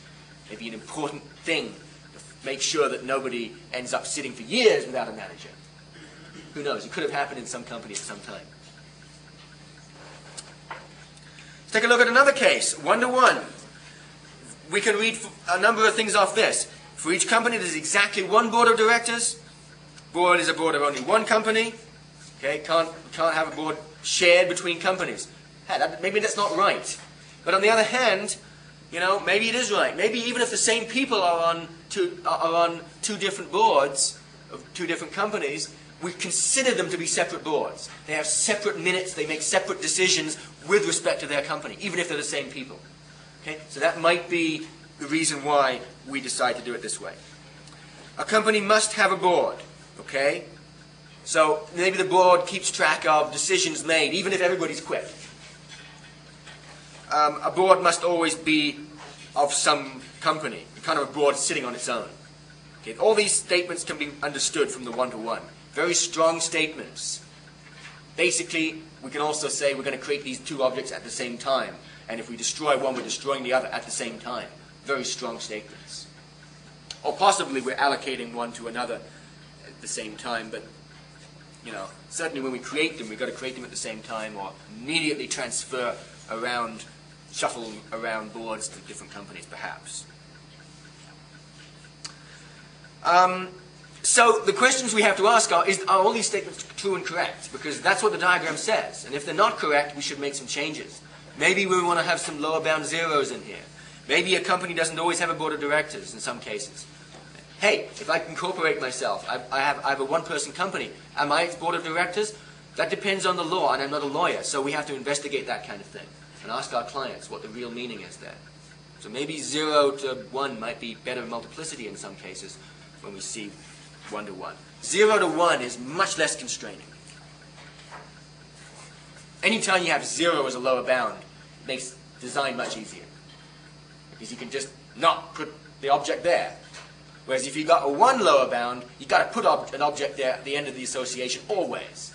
Maybe an important thing to make sure that nobody ends up sitting for years without a manager. Who knows? It could have happened in some company at some time. Let's take a look at another case, 1-to-1. We can read a number of things off this. For each company, there's exactly 1 board of directors. Board is a board of only 1 company. Okay, can't have a board shared between companies. Maybe that's not right. But on the other hand, you know, maybe it is right. Maybe even if the same people are on 2 different boards of 2 different companies, we consider them to be separate boards. They have separate minutes. They make separate decisions with respect to their company, even if they're the same people. Okay, so that might be the reason why we decide to do it this way. A company must have a board. Okay, so maybe the board keeps track of decisions made, even if everybody's quit. A board must always be of some company, kind of a board sitting on its own. Okay, all these statements can be understood from the 1-to-1. Very strong statements. Basically, we can also say we're going to create these 2 objects at the same time. And if we destroy one, we're destroying the other at the same time. Very strong statements. Or possibly we're allocating one to another at the same time, but certainly when we create them, we've got to create them at the same time or immediately transfer around, shuffle around boards to different companies, perhaps. So the questions we have to ask are all these statements true and correct? Because that's what the diagram says. And if they're not correct, we should make some changes. Maybe we want to have some lower bound zeros in here. Maybe a company doesn't always have a board of directors in some cases. Hey, if I incorporate myself, I have a one-person company. Am I its board of directors? That depends on the law, and I'm not a lawyer, so we have to investigate that kind of thing and ask our clients what the real meaning is there. So maybe 0 to 1 might be better multiplicity in some cases when we see 1 to 1. 0 to 1 is much less constraining. Anytime you have 0 as a lower bound, it makes design much easier. Because you can just not put the object there. Whereas if you've got a 1 lower bound, you've got to put an object there at the end of the association always.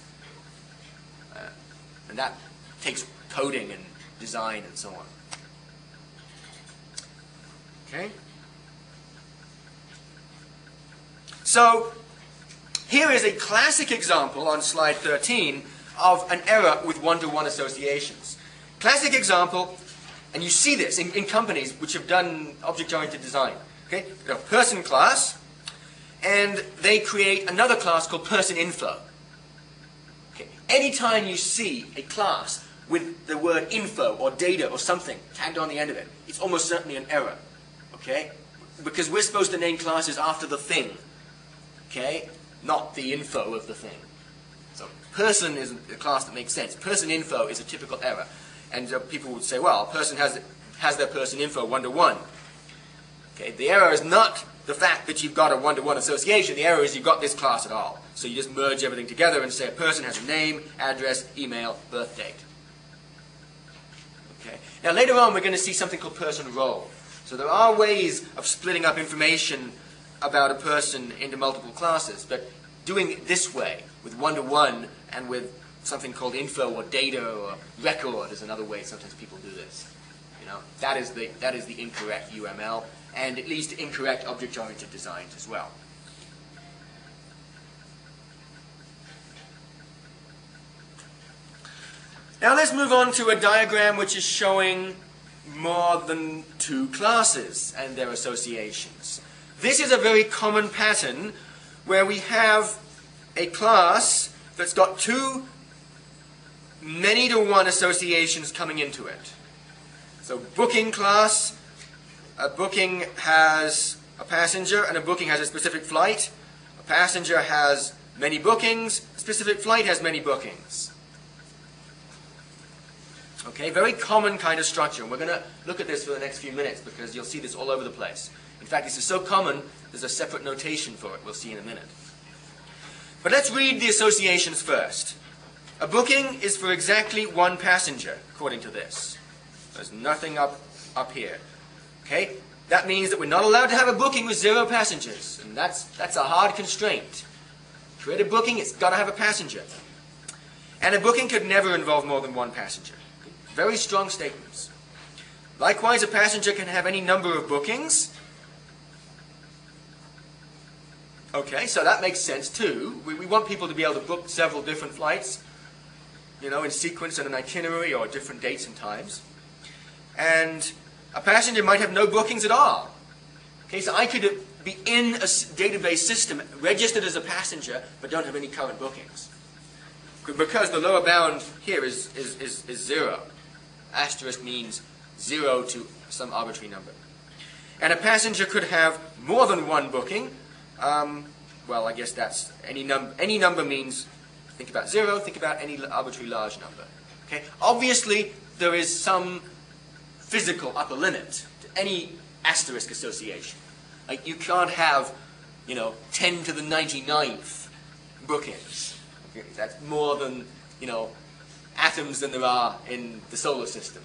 And that takes coding and design and so on. Okay? So, here is a classic example on slide 13 of an error with one-to-one associations. Classic example, and you see this in companies which have done object-oriented design. Okay? They have a person class, and they create another class called person info. Okay? Anytime you see a class with the word info or data or something tagged on the end of it, it's almost certainly an error. Okay? Because we're supposed to name classes after the thing. Okay? Not the info of the thing. So person is a class that makes sense. Person info is a typical error. And people would say, well, a person has their person info one-to-one. Okay? The error is not the fact that you've got a one-to-one association. The error is you've got this class at all. So you just merge everything together and say a person has a name, address, email, birth date. Okay? Now later on we're going to see something called person role. So there are ways of splitting up information about a person into multiple classes, but doing it this way, with one-to-one and with something called info or data or record is another way sometimes people do this. That is the incorrect UML, and it leads to incorrect object-oriented designs as well. Now let's move on to a diagram which is showing more than 2 classes and their associations. This is a very common pattern where we have a class that's got 2 many-to-one associations coming into it. So booking class, a booking has a passenger and a booking has a specific flight. A passenger has many bookings, a specific flight has many bookings. Okay, very common kind of structure. And we're going to look at this for the next few minutes because you'll see this all over the place. In fact, this is so common, there's a separate notation for it. We'll see in a minute. But let's read the associations first. A booking is for exactly 1 passenger, according to this. There's nothing up here. Okay? That means that we're not allowed to have a booking with 0 passengers. And that's a hard constraint. To create a booking, it's got to have a passenger. And a booking could never involve more than 1 passenger. Very strong statements. Likewise, a passenger can have any number of bookings. Okay, so that makes sense too. We want people to be able to book several different flights, in sequence and an itinerary or different dates and times. And a passenger might have no bookings at all. Okay, so I could be in a database system registered as a passenger but don't have any current bookings. Because the lower bound here is 0. Asterisk means 0 to some arbitrary number. And a passenger could have more than 1 booking. Well, I guess that's any number means, think about 0, think about any arbitrary large number. Okay? Obviously, there is some physical upper limit to any asterisk association. Like you can't have, 10 to the 99th bookings. Okay? That's more than, atoms than there are in the solar system.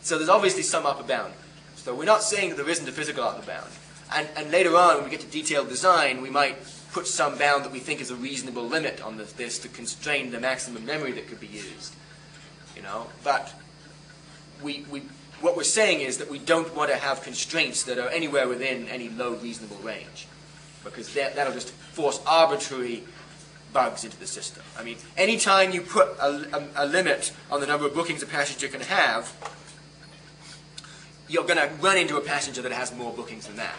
So there's obviously some upper bound. So we're not saying that there isn't a physical upper bound. And later on, when we get to detailed design, we might put some bound that we think is a reasonable limit on this to constrain the maximum memory that could be used. But what we're saying is that we don't want to have constraints that are anywhere within any low reasonable range, because that'll just force arbitrary bugs into the system. I mean, anytime you put a limit on the number of bookings a passenger can have, you're going to run into a passenger that has more bookings than that.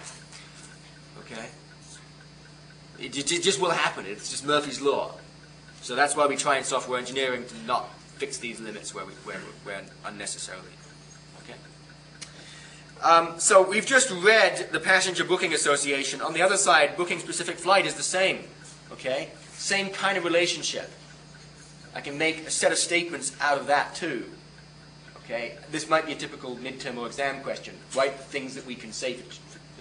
Okay? It just will happen. It's just Murphy's Law. So that's why we try in software engineering to not fix these limits where unnecessarily. Okay? So we've just read the Passenger Booking Association. On the other side, booking specific flight is the same. Okay? Same kind of relationship. I can make a set of statements out of that too. Okay? This might be a typical midterm or exam question. Write the things that we can say,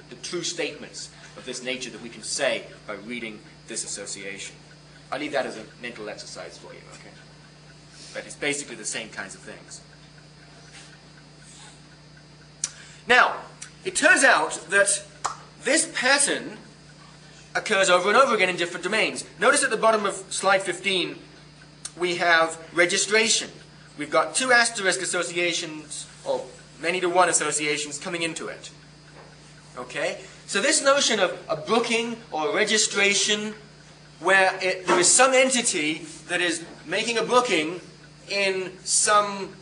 the true statements of this nature that we can say by reading this association. I'll leave that as a mental exercise for you, okay? But it's basically the same kinds of things. Now, it turns out that this pattern occurs over and over again in different domains. Notice at the bottom of slide 15, we have registration. We've got two asterisk associations, or many-to-one associations coming into it. Okay? So this notion of a booking or a registration where there is some entity that is making a booking in some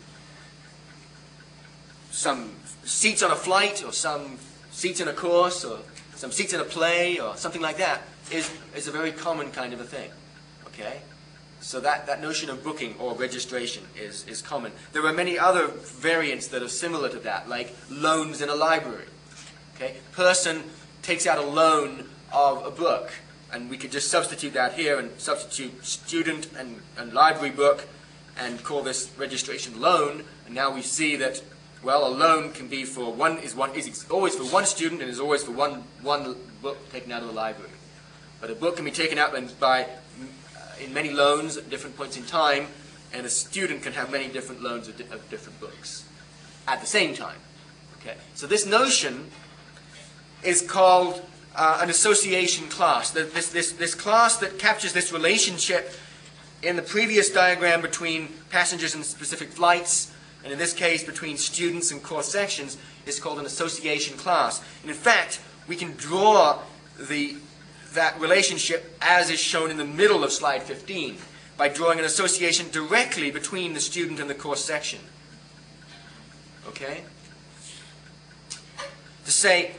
seats on a flight, or some seats in a course, or some seats in a play, or something like that, is a very common kind of a thing. Okay? So that notion of booking or registration is common. There are many other variants that are similar to that, like loans in a library. Okay? Person takes out a loan of a book, and we could just substitute that here and substitute student and library book and call this registration loan. And now we see that, well, a loan can be for is always for one student and is always for one book taken out of the library. But a book can be taken out in many loans at different points in time, and a student can have many different loans of different books at the same time. Okay? So this notion is called an association class. This class that captures this relationship in the previous diagram between passengers and specific flights, and in this case between students and course sections, is called an association class. And in fact, we can draw that relationship as is shown in the middle of slide 15 by drawing an association directly between the student and the course section. Okay? To say,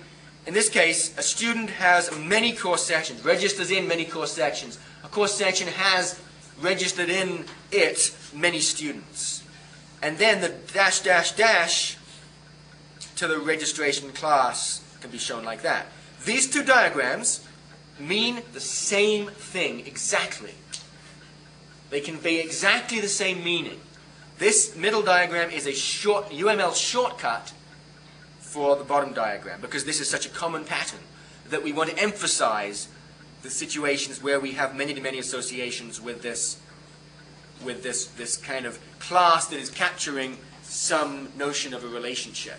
in this case, a student has many course sections, registers in many course sections. A course section has registered in it many students. And then the dash dash dash to the registration class can be shown like that. These two diagrams mean the same thing exactly. They convey exactly the same meaning. This middle diagram is a short UML shortcut for the bottom diagram, because this is such a common pattern that we want to emphasize the situations where we have many-to-many associations with this kind of class that is capturing some notion of a relationship.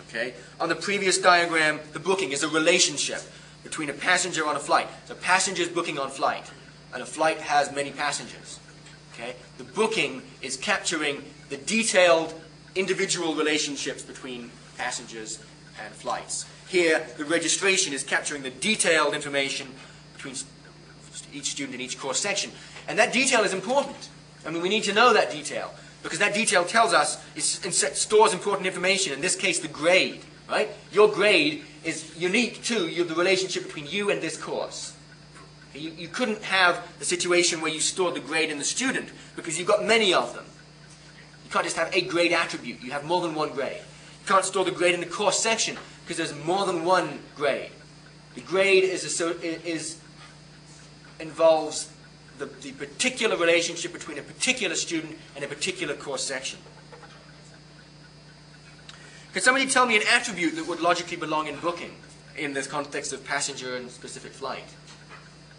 Okay? On the previous diagram, the booking is a relationship between a passenger on a flight. So passengers booking on flight, and a flight has many passengers. Okay? The booking is capturing the detailed individual relationships between passengers and flights. Here, the registration is capturing the detailed information between each student in each course section. And that detail is important. I mean, we need to know that detail, because that detail tells us, it stores important information, in this case the grade. Right? Your grade is unique to the relationship between you and this course. You couldn't have a situation where you stored the grade in the student, because you've got many of them. You can't just have a grade attribute. You have more than one grade. You can't store the grade in the course section, because there's more than one grade. The grade involves the particular relationship between a particular student and a particular course section. Can somebody tell me an attribute that would logically belong in booking in this context of passenger and specific flight?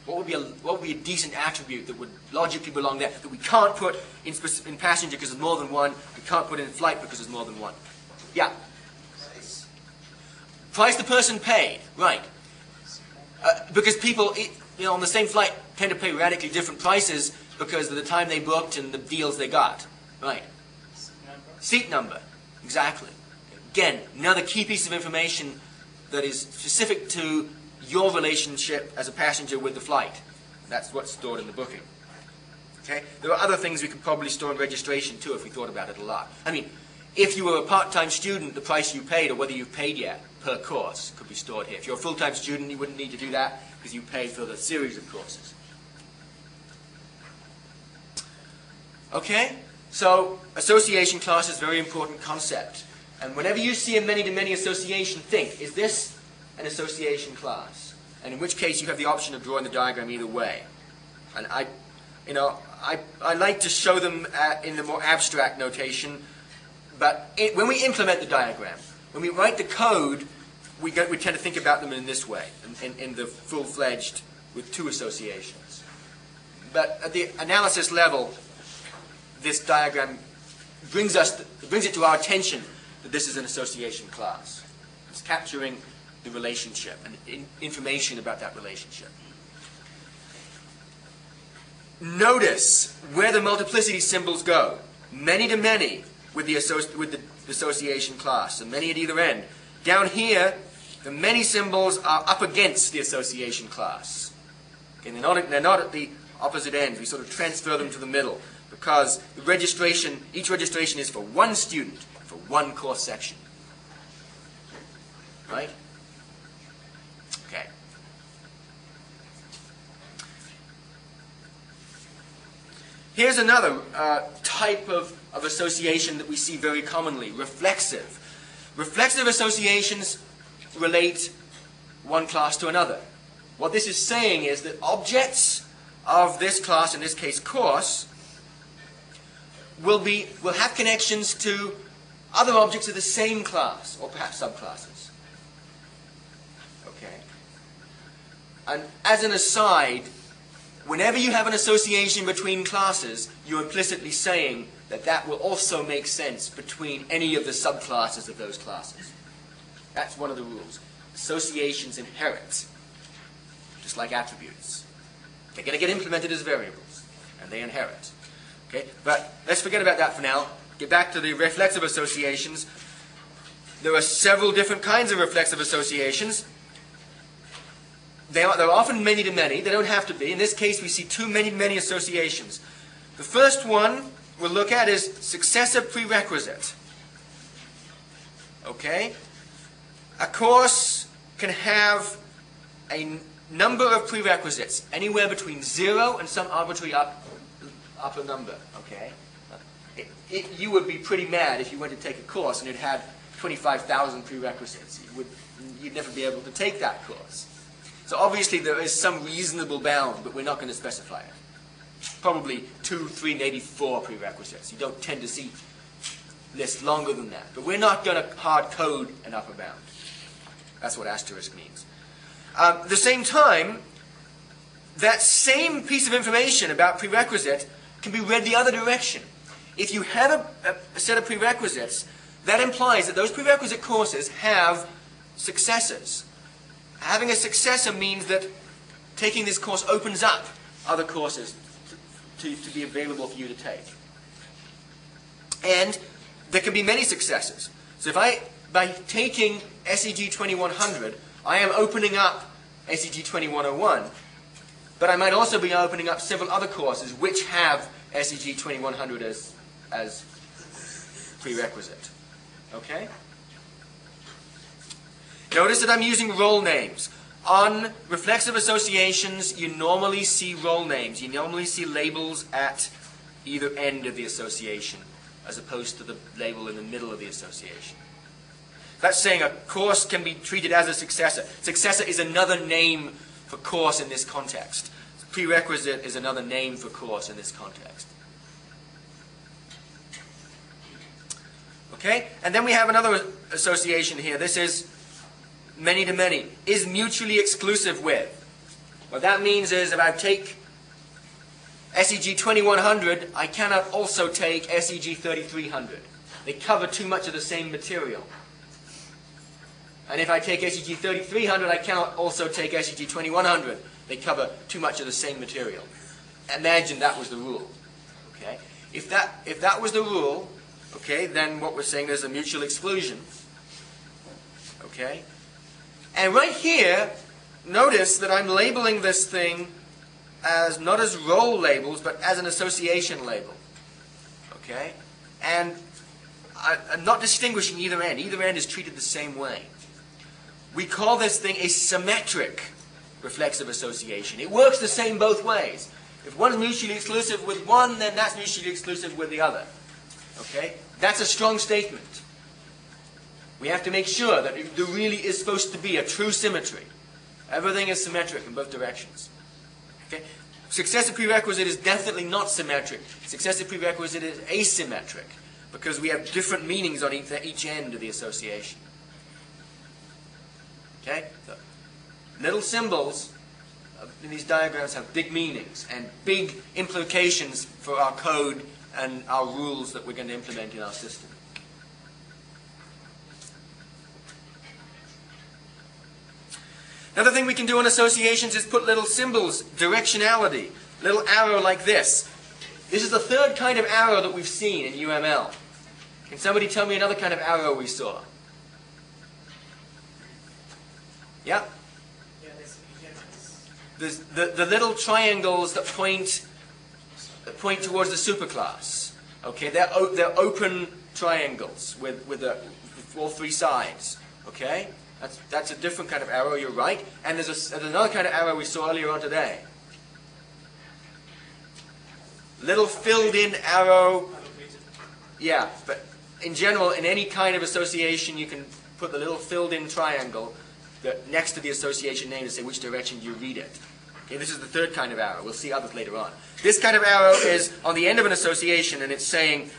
What would be a decent attribute that would logically belong there, that we can't put in passenger because there's more than one, we can't put in flight because there's more than one? Yeah? Price. Price the person paid, right. Because people on the same flight tend to pay radically different prices because of the time they booked and the deals they got. Right. Seat number, exactly. Again, another key piece of information that is specific to your relationship as a passenger with the flight. That's what's stored in the booking. Okay? There are other things we could probably store in registration too if we thought about it a lot. I mean, if you were a part-time student, the price you paid, or whether you've paid yet, per course could be stored here. If you're a full-time student, you wouldn't need to do that because you pay for the series of courses. Okay? So, association class is a very important concept. And whenever you see a many-to-many association, think, is this an association class? And in which case you have the option of drawing the diagram either way. And I like to show them in the more abstract notation, but when we implement the diagram, when we write the code, we tend to think about them in this way, in the full-fledged with two associations. But at the analysis level, this diagram brings it to our attention that this is an association class. It's capturing the relationship and information about that relationship. Notice where the multiplicity symbols go. Many to many with the association class, and many at either end. Down here, the many symbols are up against the association class. Okay, they're not at the opposite ends. We sort of transfer them to the middle because each registration is for one student, for one course section. Right? Okay. Here's another type of association that we see very commonly, reflexive. Reflexive associations relate one class to another. What this is saying is that objects of this class, in this case course, will have connections to other objects of the same class, or perhaps subclasses. Okay? And as an aside, whenever you have an association between classes, you're implicitly saying that that will also make sense between any of the subclasses of those classes. That's one of the rules. Associations inherit, just like attributes. They're going to get implemented as variables, and they inherit. Okay? But let's forget about that for now. Get back to the reflexive associations. There are several different kinds of reflexive associations. They're often many-to-many. They don't have to be. In this case, we see two many-to-many associations. The first one we'll look at is successor prerequisite. Okay? A course can have a number of prerequisites, anywhere between 0 and some arbitrary upper number. Okay? You would be pretty mad if you went to take a course and it had 25,000 prerequisites. You'd never be able to take that course. So obviously there is some reasonable bound, but we're not going to specify it. Probably 2, 3, maybe 4 prerequisites. You don't tend to see lists longer than that. But we're not going to hard code an upper bound. That's what asterisk means. At the same time, that same piece of information about prerequisite can be read the other direction. If you have a set of prerequisites, that implies that those prerequisite courses have successors. Having a successor means that taking this course opens up other courses to be available for you to take. And there can be many successors. So by taking SEG 2100, I am opening up SEG 2101, but I might also be opening up several other courses which have SEG 2100 as prerequisite. Okay? Notice that I'm using role names. On reflexive associations, you normally see role names. You normally see labels at either end of the association, as opposed to the label in the middle of the association. That's saying a course can be treated as a successor. Successor is another name for course in this context. Prerequisite is another name for course in this context. Okay? And then we have another association here. This is many-to-many. Is mutually exclusive with. What that means is if I take SEG 2100, I cannot also take SEG 3300. They cover too much of the same material. And if I take SEG 3300, I cannot also take SEG 2100. They cover too much of the same material. Imagine that was the rule. Okay? If that was the rule, okay, then what we're saying is a mutual exclusion. Okay? And right here, notice that I'm labeling this thing as not as role labels, but as an association label. Okay? And I'm not distinguishing either end. Either end is treated the same way. We call this thing a symmetric reflexive association. It works the same both ways. If one's mutually exclusive with one, then that's mutually exclusive with the other. Okay? That's a strong statement. We have to make sure that there really is supposed to be a true symmetry. Everything is symmetric in both directions. Okay? Successive prerequisite is definitely not symmetric. Successive prerequisite is asymmetric, because we have different meanings on each end of the association. Okay? So, little symbols in these diagrams have big meanings and big implications for our code and our rules that we're going to implement in our system. Another thing we can do on associations is put little symbols, directionality, little arrow like this. This is the third kind of arrow that we've seen in UML. Can somebody tell me another kind of arrow we saw? Yeah? There's the little triangles that point towards the superclass. Okay, they're open triangles with all three sides. Okay, that's a different kind of arrow. You're right. And there's another kind of arrow we saw earlier on today. Little filled-in arrow. Yeah, but in general, in any kind of association, you can put the little filled-in triangle next to the association name to say which direction you read it. Okay, this is the third kind of arrow. We'll see others later on. This kind of arrow is on the end of an association, and it's saying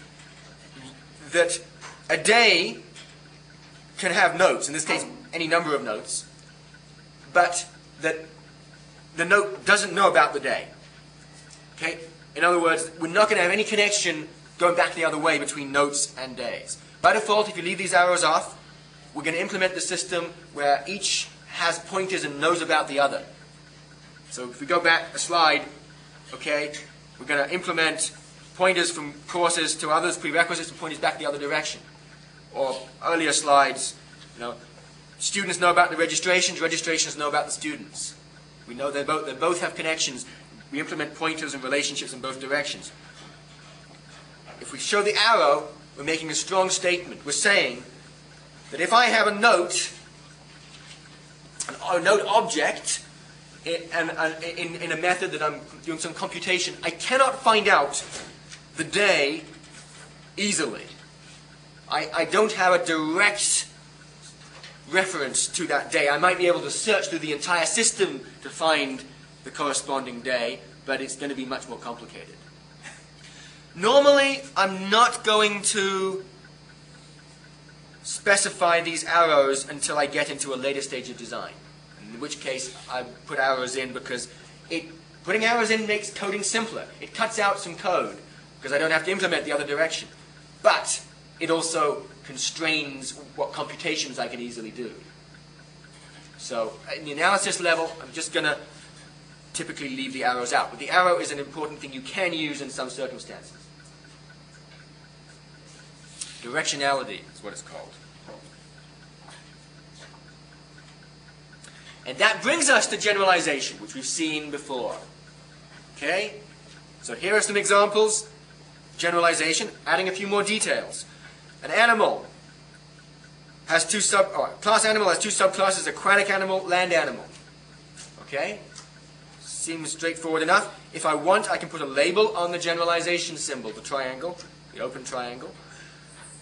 that a day can have notes, in this case any number of notes, but that the note doesn't know about the day. Okay? In other words, we're not going to have any connection going back the other way between notes and days. By default, if you leave these arrows off, we're going to implement the system where each has pointers and knows about the other. So if we go back a slide, okay, we're going to implement pointers from courses to others, prerequisites, and pointers back the other direction. Or earlier slides, students know about the registrations, registrations know about the students. We know they both have connections. We implement pointers and relationships in both directions. If we show the arrow, we're making a strong statement. We're saying that if I have a note object in a method that I'm doing some computation, I cannot find out the day easily. I don't have a direct reference to that day. I might be able to search through the entire system to find the corresponding day, but it's going to be much more complicated. Normally, I'm not going to specify these arrows until I get into a later stage of design. In which case, I put arrows in because putting arrows in makes coding simpler. It cuts out some code because I don't have to implement the other direction. But it also constrains what computations I can easily do. So in the analysis level, I'm just going to typically leave the arrows out. But the arrow is an important thing you can use in some circumstances. Directionality is what it's called. And that brings us to generalization, which we've seen before. Okay? So here are some examples. Generalization, adding a few more details. An animal has class animal has two subclasses, aquatic animal, land animal. Okay? Seems straightforward enough. If I want, I can put a label on the generalization symbol, the triangle, the open triangle,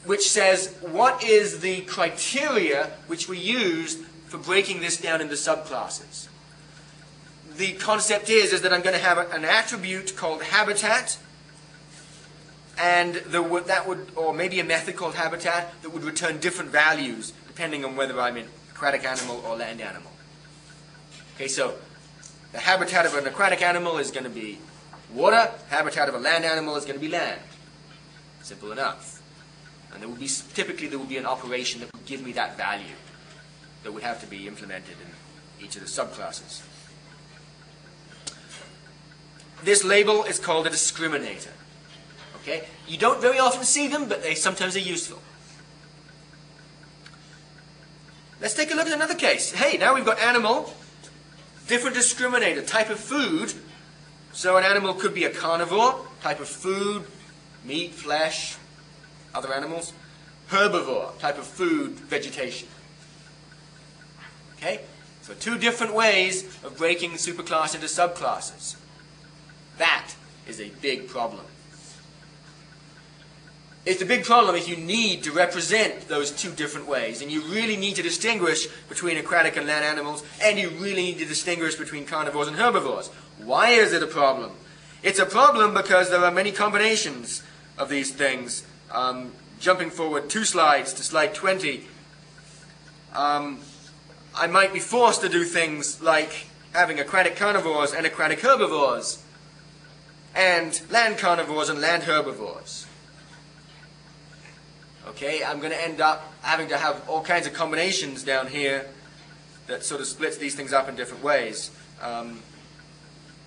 which says what is the criteria which we used for breaking this down into subclasses. The concept is that I'm going to have an attribute called habitat, and or maybe a method called habitat that would return different values depending on whether I'm an aquatic animal or land animal. Okay, so the habitat of an aquatic animal is going to be water. Habitat of a land animal is going to be land. Simple enough. And typically there will be an operation that would give me that value that would have to be implemented in each of the subclasses. This label is called a discriminator. Okay? You don't very often see them, but they sometimes are useful. Let's take a look at another case. Hey, now we've got animal, different discriminator, type of food. So an animal could be a carnivore, type of food, meat, flesh, other animals. Herbivore, type of food, vegetation. Okay? So two different ways of breaking the superclass into subclasses. That is a big problem. It's a big problem if you need to represent those two different ways, and you really need to distinguish between aquatic and land animals, and you really need to distinguish between carnivores and herbivores. Why is it a problem? It's a problem because there are many combinations of these things. Jumping forward 2 slides to slide 20, I might be forced to do things like having aquatic carnivores and aquatic herbivores, and land carnivores and land herbivores. Okay, I'm going to end up having to have all kinds of combinations down here that sort of splits these things up in different ways.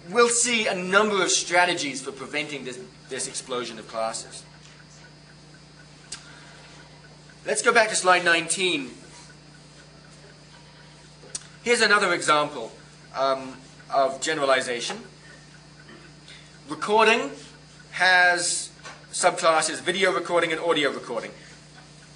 We'll see a number of strategies for preventing this explosion of classes. Let's go back to slide 19. Here's another example of generalization. Recording has subclasses video recording and audio recording.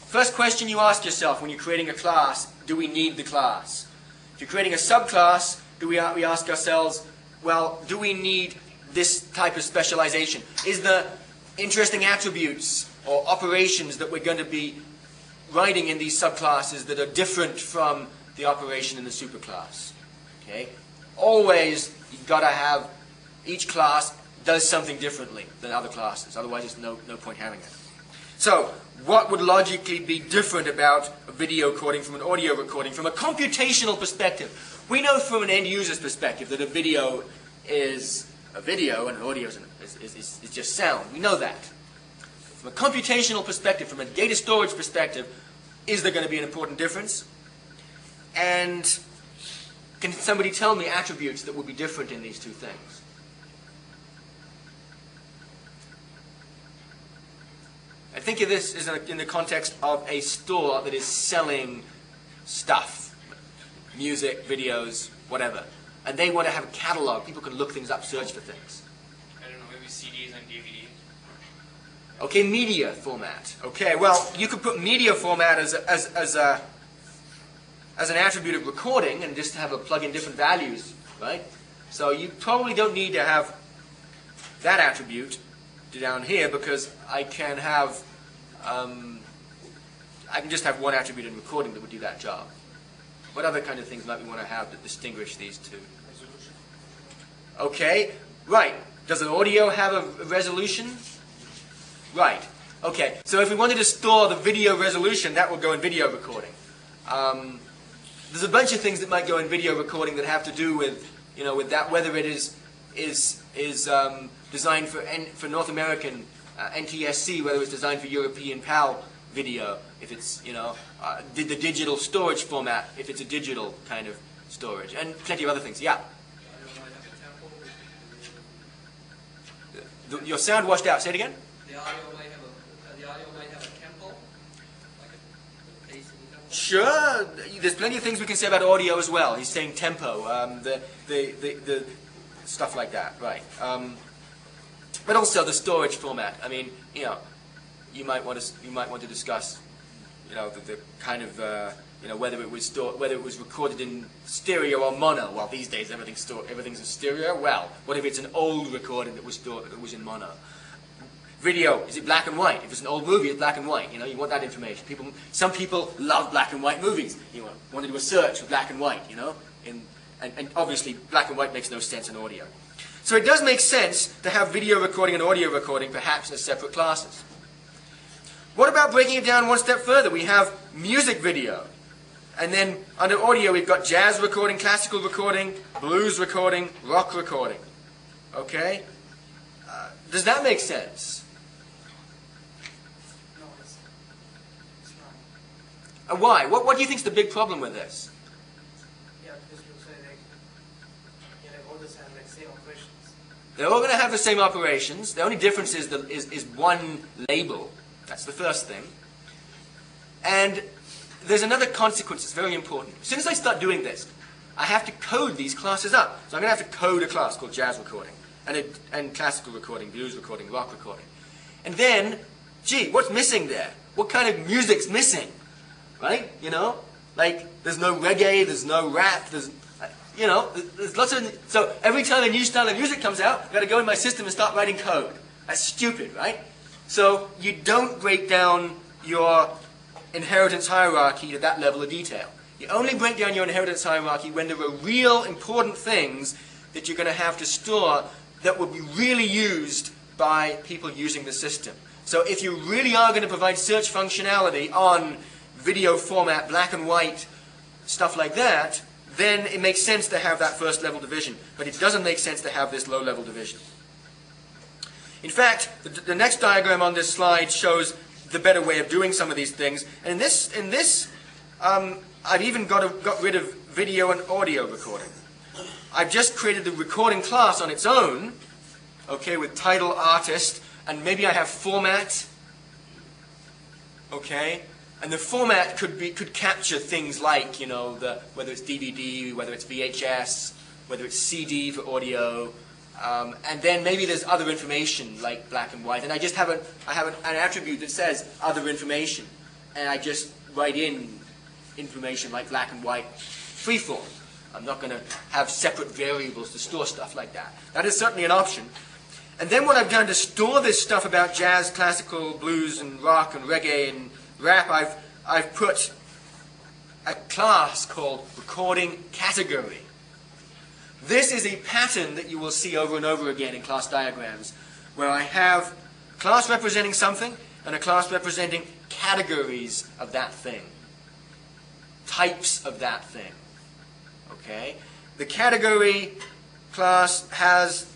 First question you ask yourself when you're creating a class, do we need the class? If you're creating a subclass, we ask ourselves, well, do we need this type of specialization? Is there interesting attributes or operations that we're going to be writing in these subclasses that are different from the operation in the superclass? Okay? Always, you've got to have each class does something differently than other classes. Otherwise, there's no point having it. So, what would logically be different about a video recording from an audio recording from a computational perspective? We know from an end user's perspective that a video is a video and an audio is just sound. We know that. From a computational perspective, from a data storage perspective, is there going to be an important difference? And can somebody tell me attributes that will be different in these two things? I think of this as in the context of a store that is selling stuff, music, videos, whatever. And they want to have a catalog. People can look things up, search for things. I don't know, maybe CDs and DVDs. Okay, media format. Okay, well, you could put media format as an attribute of recording and just have a plug in different values, right? So you probably don't need to have that attribute down here because I can have, I can just have one attribute in recording that would do that job. What other kind of things might we want to have that distinguish these two? Resolution. Okay, right. Does an audio have a resolution? Right. Okay, so if we wanted to store the video resolution, that would go in video recording. There's a bunch of things that might go in video recording that have to do with, with that, whether it is designed for North American NTSC, whether it's designed for European PAL video, if it's, the digital storage format, if it's a digital kind of storage, and plenty of other things. Yeah? Your sound washed out. Say it again? The audio might have a tempo, like a pacing tempo. Sure. There's plenty of things we can say about audio as well. He's saying tempo, the stuff like that, right? But also the storage format. I mean, you might want to discuss, the kind of, whether it was recorded in stereo or mono. Well, these days everything's in stereo. Well, what if it's an old recording that was in mono? Video, is it black and white? If it's an old movie, it's black and white. You want that information. Some people love black and white movies. You want to do a search for black and white. And obviously black and white makes no sense in audio. So it does make sense to have video recording and audio recording perhaps as separate classes. What about breaking it down one step further? We have music video. And then under audio we've got jazz recording, classical recording, blues recording, rock recording. Okay? Does that make sense? No, it's not. Why? What do you think is the big problem with this? Yeah, because you say all this have same operations. They're all going to have the same operations. The only difference is one label. That's the first thing. And there's another consequence that's very important. As soon as I start doing this, I have to code these classes up. So I'm going to have to code a class called jazz recording, and classical recording, blues recording, rock recording. And then, gee, what's missing there? What kind of music's missing? Right? You know? Like, there's no reggae, there's no rap, there's lots of... So every time a new style of music comes out, I've got to go in my system and start writing code. That's stupid, right? So you don't break down your inheritance hierarchy to that level of detail. You only break down your inheritance hierarchy when there are real important things that you're going to have to store that will be really used by people using the system. So if you really are going to provide search functionality on video format, black and white, stuff like that, then it makes sense to have that first level division. But it doesn't make sense to have this low level division. In fact, the next diagram on this slide shows the better way of doing some of these things. And in this, I've even got rid of video and audio recording. I've just created the recording class on its own, okay, with title, artist, and maybe I have format, okay, and the format could capture things like, you know, whether it's DVD, whether it's VHS, whether it's CD for audio, and then maybe there's other information like black and white, and I have an attribute that says other information, and I just write in information like black and white freeform. I'm not going to have separate variables to store stuff like that. That is certainly an option. And then what I've done to store this stuff about jazz, classical, blues, and rock, and reggae, and rap, I've put a class called recording category. This is a pattern that you will see over and over again in class diagrams, where I have a class representing something and a class representing categories of that thing, types of that thing. Okay? The category class has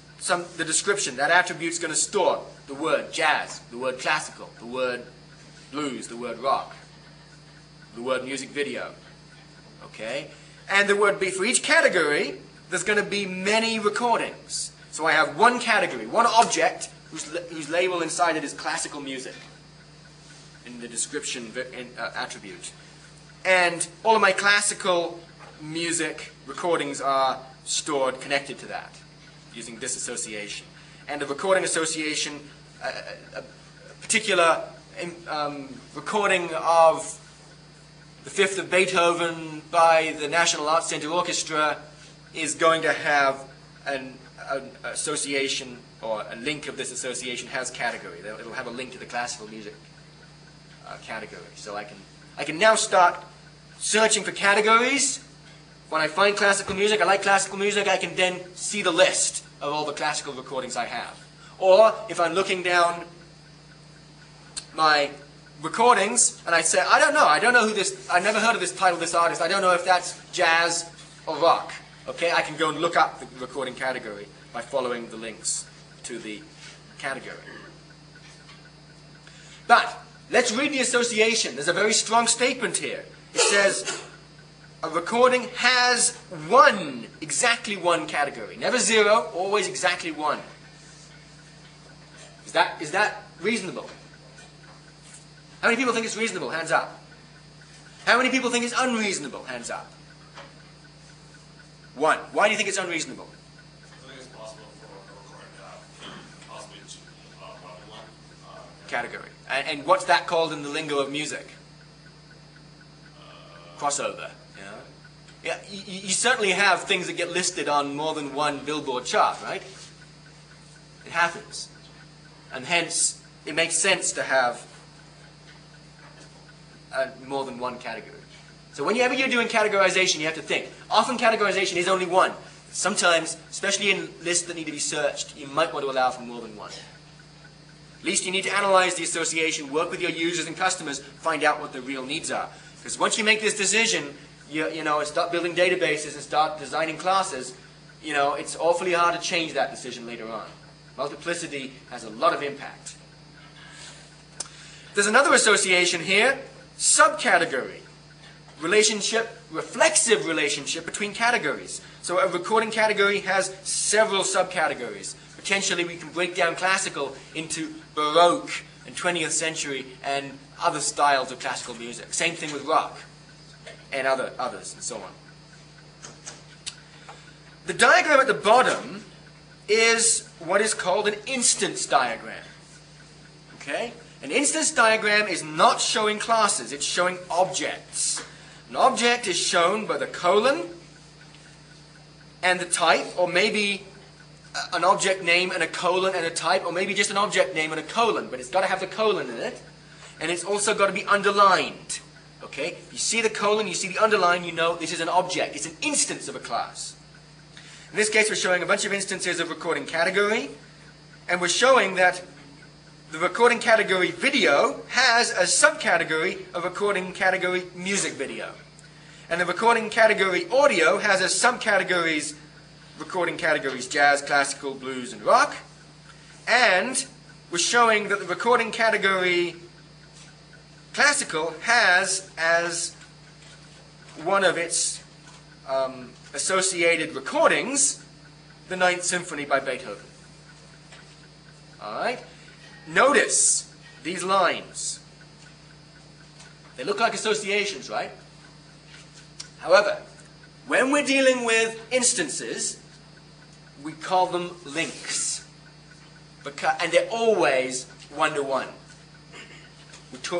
the description. That attribute's going to store the word jazz, the word classical, the word blues, the word rock, the word music video. Okay? And there would be, for each category, there's going to be many recordings. So I have one category, one object, whose label inside it is classical music in the description attribute. And all of my classical music recordings are stored connected to that using this association. And the recording association, a particular recording of the Fifth of Beethoven by the National Arts Center Orchestra is going to have an association, or a link of this association has category. It'll have a link to the classical music category. So I can now start searching for categories. When I find classical music, I like classical music, I can then see the list of all the classical recordings I have. Or if I'm looking down my recordings and I say, I don't know who this, I've never heard of this title, this artist, I don't know if that's jazz or rock. Okay, I can go and look up the recording category by following the links to the category. But let's read the association. There's a very strong statement here. It says a recording has one, exactly one category. Never zero, always exactly one. Is that reasonable? How many people think it's reasonable? Hands up. How many people think it's unreasonable? Hands up. One. Why do you think it's unreasonable? I think it's possible for a recording to have possibly more than one category. And what's that called in the lingo of music? Crossover. Yeah. You certainly have things that get listed on more than one Billboard chart, right? It happens. And hence, it makes sense to have more than one category. So whenever you're doing categorization, you have to think. Often categorization is only one. Sometimes, especially in lists that need to be searched, you might want to allow for more than one. At least you need to analyze the association, work with your users and customers, find out what their real needs are. Because once you make this decision, and start building databases and start designing classes, it's awfully hard to change that decision later on. Multiplicity has a lot of impact. There's another association here, subcategory. Reflexive relationship between categories. So a recording category has several subcategories potentially we can break down classical into Baroque and 20th century and other styles of classical music. Same thing with rock and others and so on. The diagram at the bottom is what is called an instance diagram. Okay? An instance diagram is not showing classes, it's showing objects. An object is shown by the colon and the type, or maybe an object name and a colon and a type, or maybe just an object name and a colon, but it's got to have the colon in it, and it's also got to be underlined. Okay? You see the colon, you see the underline, you know this is an object. It's an instance of a class. In this case, we're showing a bunch of instances of recording category, and we're showing that the recording category video has a subcategory of recording category music video. And the recording category audio has as subcategories recording categories jazz, classical, blues, and rock. And we're showing that the recording category classical has as one of its associated recordings the Ninth Symphony by Beethoven. Alright? Notice these lines. They look like associations, right? However, when we're dealing with instances, we call them links. And they're always one-to-one.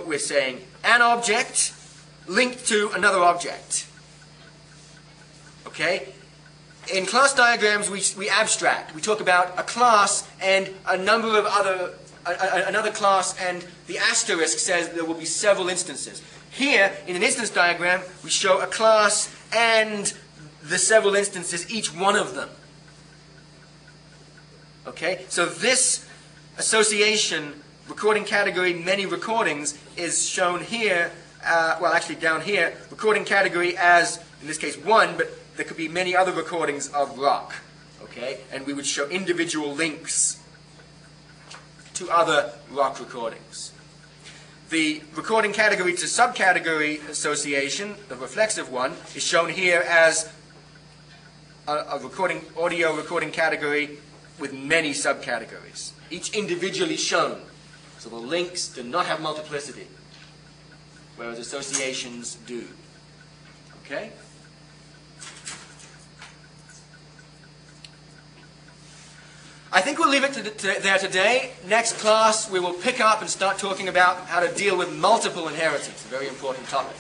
We're saying an object linked to another object. Okay? In class diagrams, we abstract. We talk about a class and a number of another class, and the asterisk says there will be several instances. Here, in an instance diagram, we show a class and the several instances, each one of them. Okay? So this association, recording category, many recordings, is shown here, well actually down here, recording category as, in this case, one, but there could be many other recordings of rock. Okay? And we would show individual links to other rock recordings. The recording category to subcategory association, the reflexive one, is shown here as a audio recording category with many subcategories, each individually shown. So the links do not have multiplicity, whereas associations do. Okay? I think we'll leave it there today. Next class, we will pick up and start talking about how to deal with multiple inheritance, a very important topic.